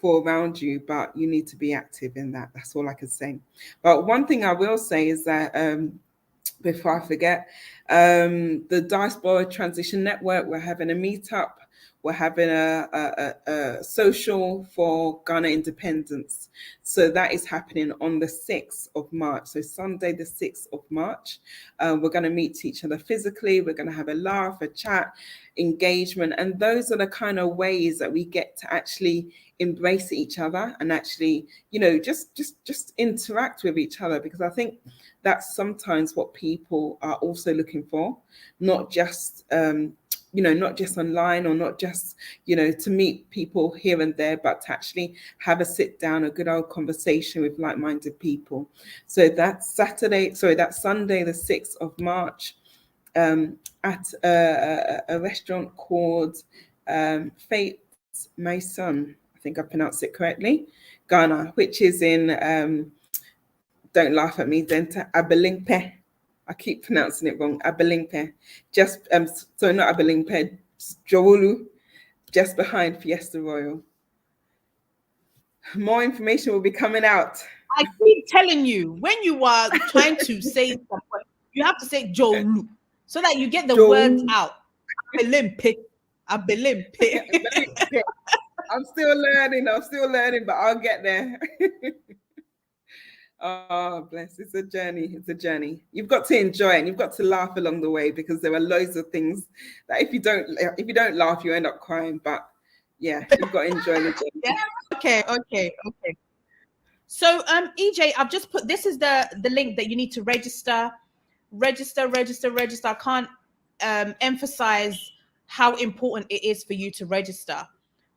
Speaker 2: around you, but you need to be active in that. That's all I can say. But one thing I will say is that before I forget, the Diaspora Transition Network, we're having a meetup. We're having a social for Ghana independence. So that is happening on the 6th of March. So Sunday, the 6th of March. We're going to meet each other physically. We're going to have a laugh, a chat, engagement. And those are the kind of ways that we get to actually embrace each other and actually, you know, just interact with each other, because I think that's sometimes what people are also looking for, not just you know, not just online, or not just, you know, to meet people here and there, but to actually have a sit down, a good old conversation with like-minded people. So that's Sunday, the 6th of March, at a restaurant called Fate's Maison. I think I pronounced it correctly, Ghana, which is in, don't laugh at me, Denta, Abelimpe. I keep pronouncing it wrong. Abelimpe. Just, so not Abelimpe, Jowulu, just behind Fiesta Royal. More information will be coming out.
Speaker 1: I keep telling you, when you are trying to say something, you have to say Jowulu, so that you get the words out. Abelimpe. Abelimpe.
Speaker 2: I'm still learning, but I'll get there. Oh, bless. It's a journey. You've got to enjoy it, and you've got to laugh along the way, because there are loads of things that if you don't laugh, you end up crying. But yeah, you've got to enjoy the journey.
Speaker 1: Yeah. Okay. So EJ, I've just put, this is the link that you need to register. I can't emphasize how important it is for you to register.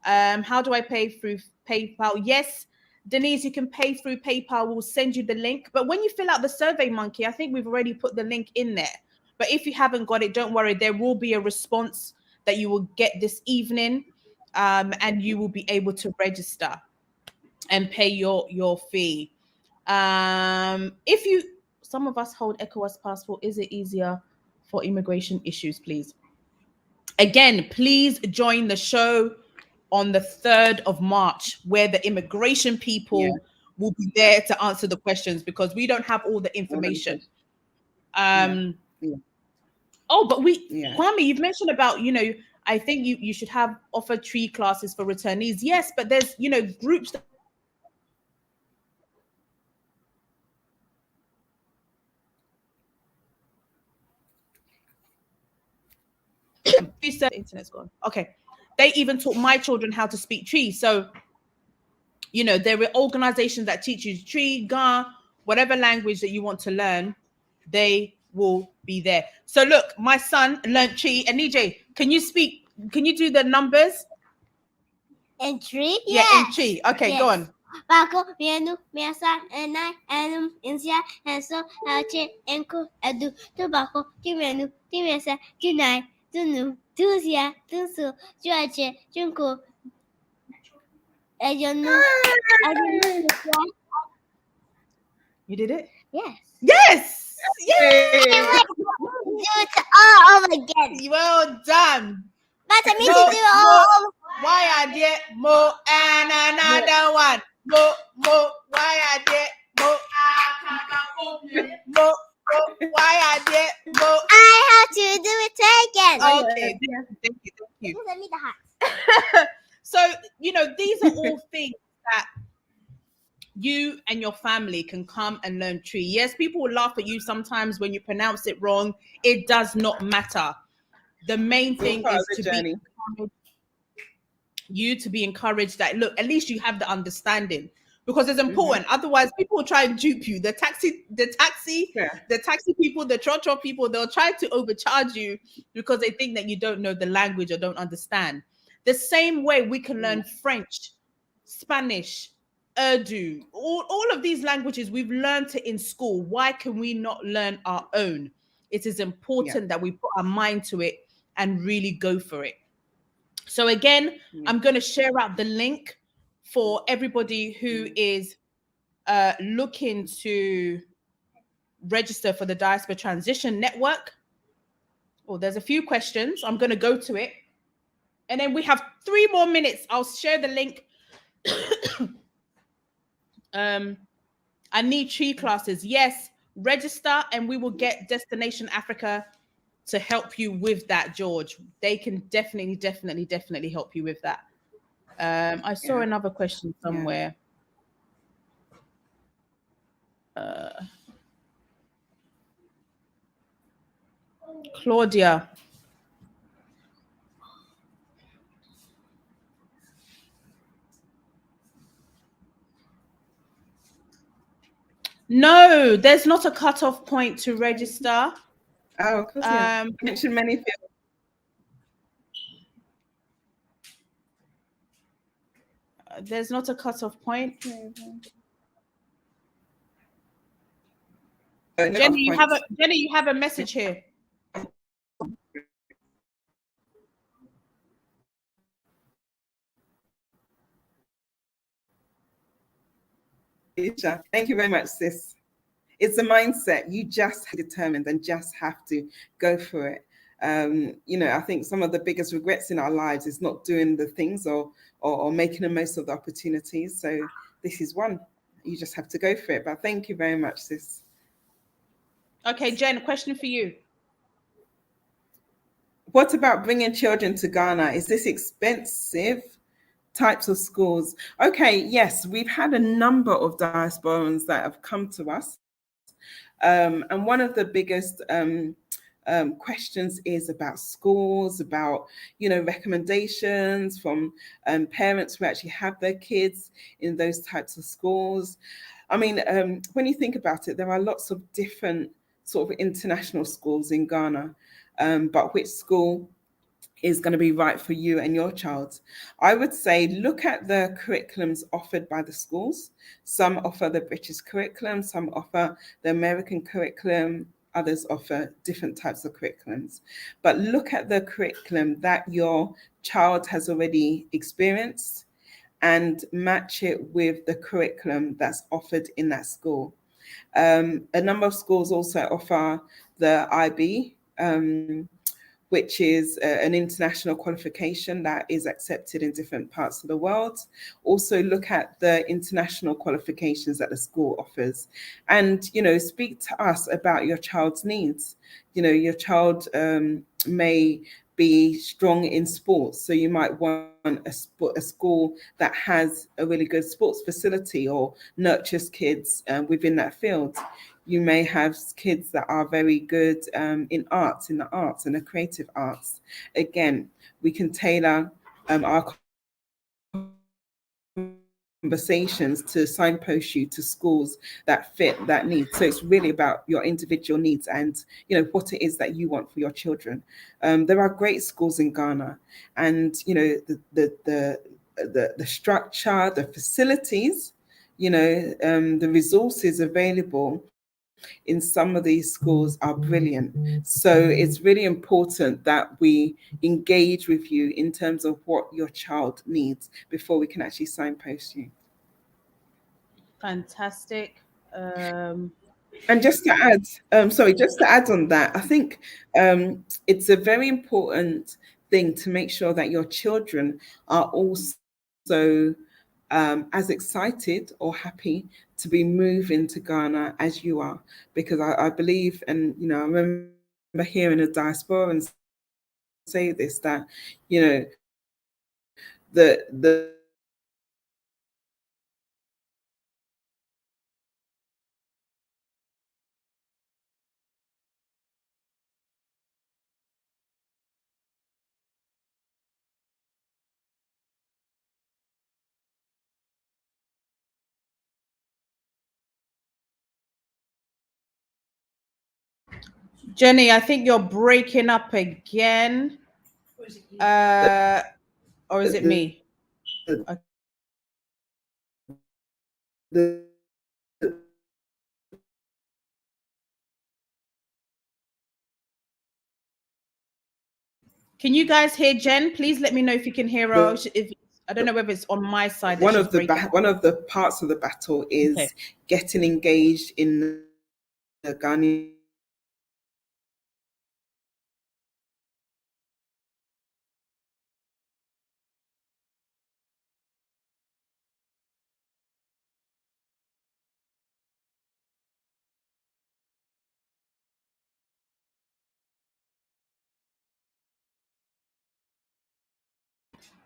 Speaker 1: How do I pay? Through PayPal? Yes, Denise, you can pay through PayPal. We'll send you the link. But when you fill out the Survey Monkey, I think we've already put the link in there. But if you haven't got it, don't worry. There will be a response that you will get this evening, and you will be able to register and pay your fee. If you, some of us hold ECOWAS passport, is it easier for immigration issues, please? Again, please join the show on the 3rd of March, where the immigration people will be there to answer the questions because we don't have all the information. Oh, but Kwame, you've mentioned about, I think you should have offer tree classes for returnees. Yes, but there's, groups that the internet's gone. Okay. They even taught my children how to speak tree. So, there are organizations that teach you tree, Ga, whatever language that you want to learn, they will be there. So look, my son learned tree. And EJ, can you do the numbers?
Speaker 3: In tree?
Speaker 1: Yeah, in tree. Okay, yes. Go on.
Speaker 3: Bako, Mienu, Miasa, Enai, Enum, Insia, Enso, Elche, Enko, Edu, Tobacco, Timenu, Timesa, Tunai, Tunu, Tusia, Tunsu, Juache, Junko, Ejonu.
Speaker 1: You did it?
Speaker 3: Yes.
Speaker 1: Yes! Yay!
Speaker 3: Do it all over again.
Speaker 1: Well done.
Speaker 3: But I mean to do it all over.
Speaker 1: Why I did more and another one. More, why I did more. More, why I did more.
Speaker 3: I have to do it again.
Speaker 1: Okay, thank you.
Speaker 3: Send me the hat.
Speaker 1: So, these are all things that you and your family can come and learn tree. Yes, people will laugh at you sometimes when you pronounce it wrong. It does not matter. The main thing is to be encouraged that, look, at least you have the understanding, because it's important. Otherwise, people will try and dupe you. The taxi people, the trotro people, they'll try to overcharge you because they think that you don't know the language or don't understand. The same way we can learn French, Spanish, Urdu, all of these languages we've learned it in school. Why can we not learn our own? It is important that we put our mind to it and really go for it. So again, I'm going to share out the link for everybody who is looking to register for the Diaspora Transition Network. Oh, there's a few questions. I'm going to go to it. And then we have 3 more minutes. I'll share the link. I need tree classes. Yes, register and we will get Destination Africa to help you with that, George. They can definitely help you with that. I saw another question somewhere. Claudia. No, there's not a cutoff point to register.
Speaker 2: Oh, of course, yeah. Mention many fields.
Speaker 1: There's not a cutoff point. Jenny, you have a message here.
Speaker 2: Thank you very much, sis. It's a mindset. You just determined and just have to go for it. I think some of the biggest regrets in our lives is not doing the things or making the most of the opportunities. So this is one. You just have to go for it. But thank you very much, sis.
Speaker 1: Okay, Jen, a question for you.
Speaker 2: What about bringing children to Ghana? Is this expensive? Types of schools. Okay, yes, we've had a number of diasporans that have come to us. And one of the biggest questions is about schools, about, recommendations from parents who actually have their kids in those types of schools. I mean, when you think about it, there are lots of different sort of international schools in Ghana, but which school is going to be right for you and your child? I would say look at the curriculums offered by the schools. Some offer the British curriculum, some offer the American curriculum, others offer different types of curriculums. But look at the curriculum that your child has already experienced and match it with the curriculum that's offered in that school. A number of schools also offer the IB, which is an international qualification that is accepted in different parts of the world. Also look at the international qualifications that the school offers, and, speak to us about your child's needs. Your child may be strong in sports, so you might want a school that has a really good sports facility or nurtures kids within that field. You may have kids that are very good in the arts and the creative arts. Again, we can tailor our conversations to signpost you to schools that fit that need. So it's really about your individual needs and what it is that you want for your children. There are great schools in Ghana, and the structure, the facilities, the resources available in some of these schools are brilliant. So it's really important that we engage with you in terms of what your child needs before we can actually signpost you.
Speaker 1: Fantastic.
Speaker 2: And just to add on that, I think it's a very important thing to make sure that your children are also as excited or happy to be moving to Ghana as you are, because I believe, and I remember hearing a diaspora and say this, that the
Speaker 1: Jenny, I think you're breaking up again. Or is it me? Okay. Can you guys hear Jen? Please let me know if you can hear her. If I don't know whether it's on my side.
Speaker 2: One of the parts of the battle is getting engaged in the Ghanaian.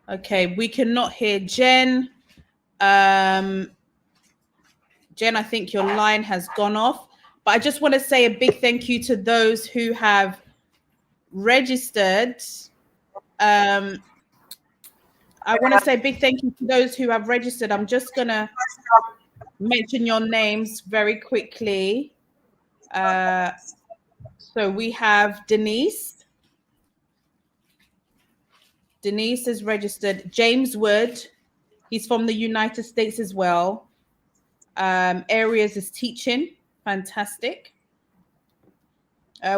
Speaker 1: Okay, we cannot hear Jen. Jen, I think your line has gone off. But I just want to say a big thank you to those who have registered. I want to say a big thank you to those who have registered. I'm just going to mention your names very quickly. So we have Denise. Denise is registered. James Wood, he's from the United States as well. Areas is teaching, fantastic.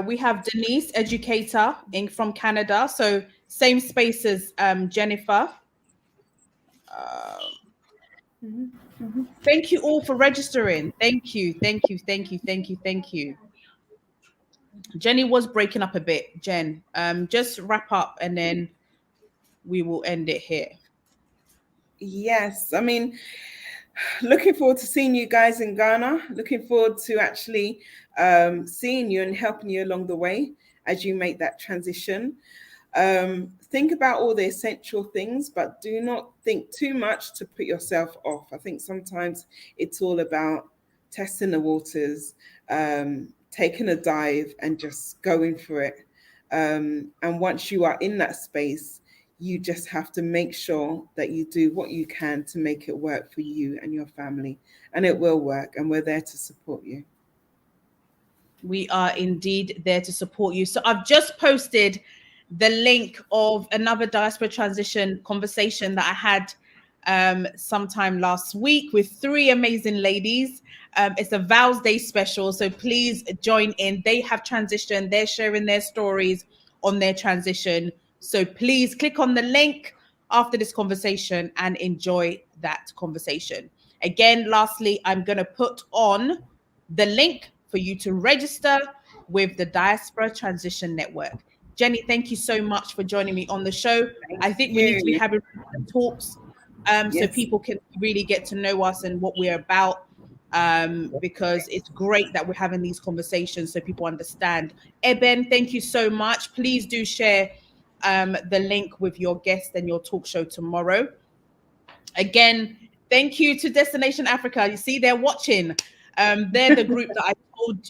Speaker 1: We have Denise, educator, from Canada. So same space as Jennifer. Thank you all for registering. Thank you. Jenny was breaking up a bit. Jen, just wrap up and then we will end it here.
Speaker 2: Yes, I mean, looking forward to seeing you guys in Ghana. Looking forward to actually seeing you and helping you along the way as you make that transition. Think about all the essential things, but do not think too much to put yourself off. I think sometimes it's all about testing the waters, taking a dive and just going for it. And once you are in that space, you just have to make sure that you do what you can to make it work for you and your family. And it will work. And we're there to support you.
Speaker 1: We are indeed there to support you. So I've just posted the link of another diaspora transition conversation that I had sometime last week with 3 amazing ladies. It's a Vows Day special, so please join in. They have transitioned. They're sharing their stories on their transition. So please click on the link after this conversation and enjoy that conversation. Again, lastly, I'm going to put on the link for you to register with the Diaspora Transition Network. Jenny, thank you so much for joining me on the show. I think we need to be
Speaker 2: you.
Speaker 1: having talks so
Speaker 2: Yes.
Speaker 1: people can really get to know us and what we're about, because it's great that we're having these conversations so people understand. Eben, thank you so much. Please do share the link with your guest and your talk show tomorrow. Again, thank you to Destination Africa. You see, they're watching. They're the group that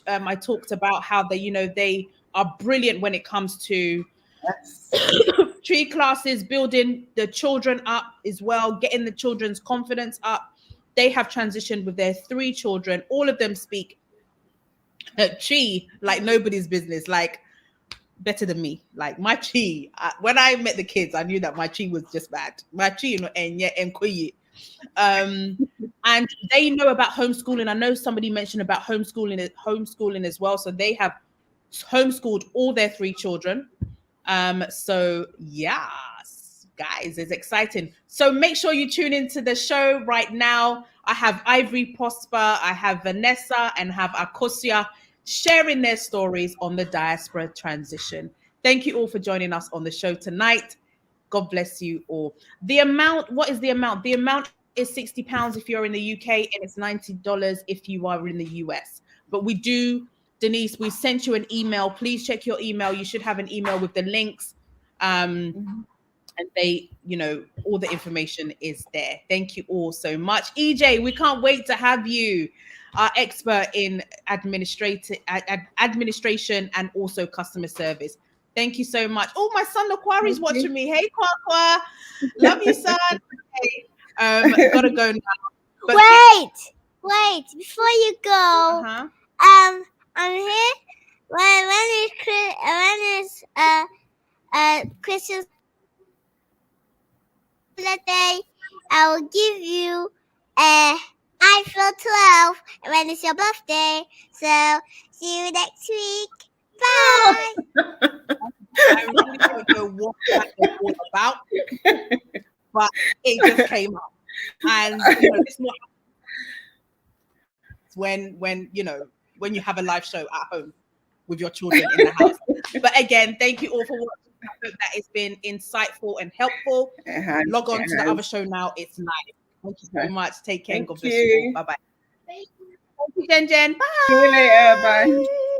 Speaker 1: I talked about how they are brilliant when it comes to
Speaker 2: Yes.
Speaker 1: tree classes, building the children up as well, getting the children's confidence up. They have transitioned with their 3 children. All of them speak Chi like nobody's business, like better than me. Like my Chi, when I met the kids, I knew that my Chi was just bad. My Chi, and they know about homeschooling. I know somebody mentioned about homeschooling as well. So they have homeschooled all their 3 children. So yes, guys, it's exciting. So make sure you tune into the show right now. I have Ivory Prosper, I have Vanessa, and have Akosia sharing their stories on the diaspora transition. Thank you all for joining us on the show tonight. God bless you all. The amount, what is the amount? The amount is £60 if you're in the UK, and it's $90 if you are in the US. But we do, Denise, we sent you an email. Please check your email. You should have an email with the links. And they, all the information is there. Thank you all so much. EJ, we can't wait to have you, our expert in administration and also customer service. Thank you so much. Oh, my son Laquari's watching me. Hey, Kwakwa. Love you, son. Okay. Gotta go now. But
Speaker 3: wait, before you go, I'm here when it's Christmas day, I will give you a iPhone 12 when it's your birthday. So see you next week. Bye.
Speaker 1: I really don't know what that is all about, but it just came up. And it's not when you have a live show at home with your children in the house. But again, thank you all for watching. I hope that it's been insightful and helpful. Log on to the other show now. It's live. Thank you so much. Take care and God bless you all. Bye-bye. Thank you, Jen. Bye.
Speaker 2: See you later. Bye.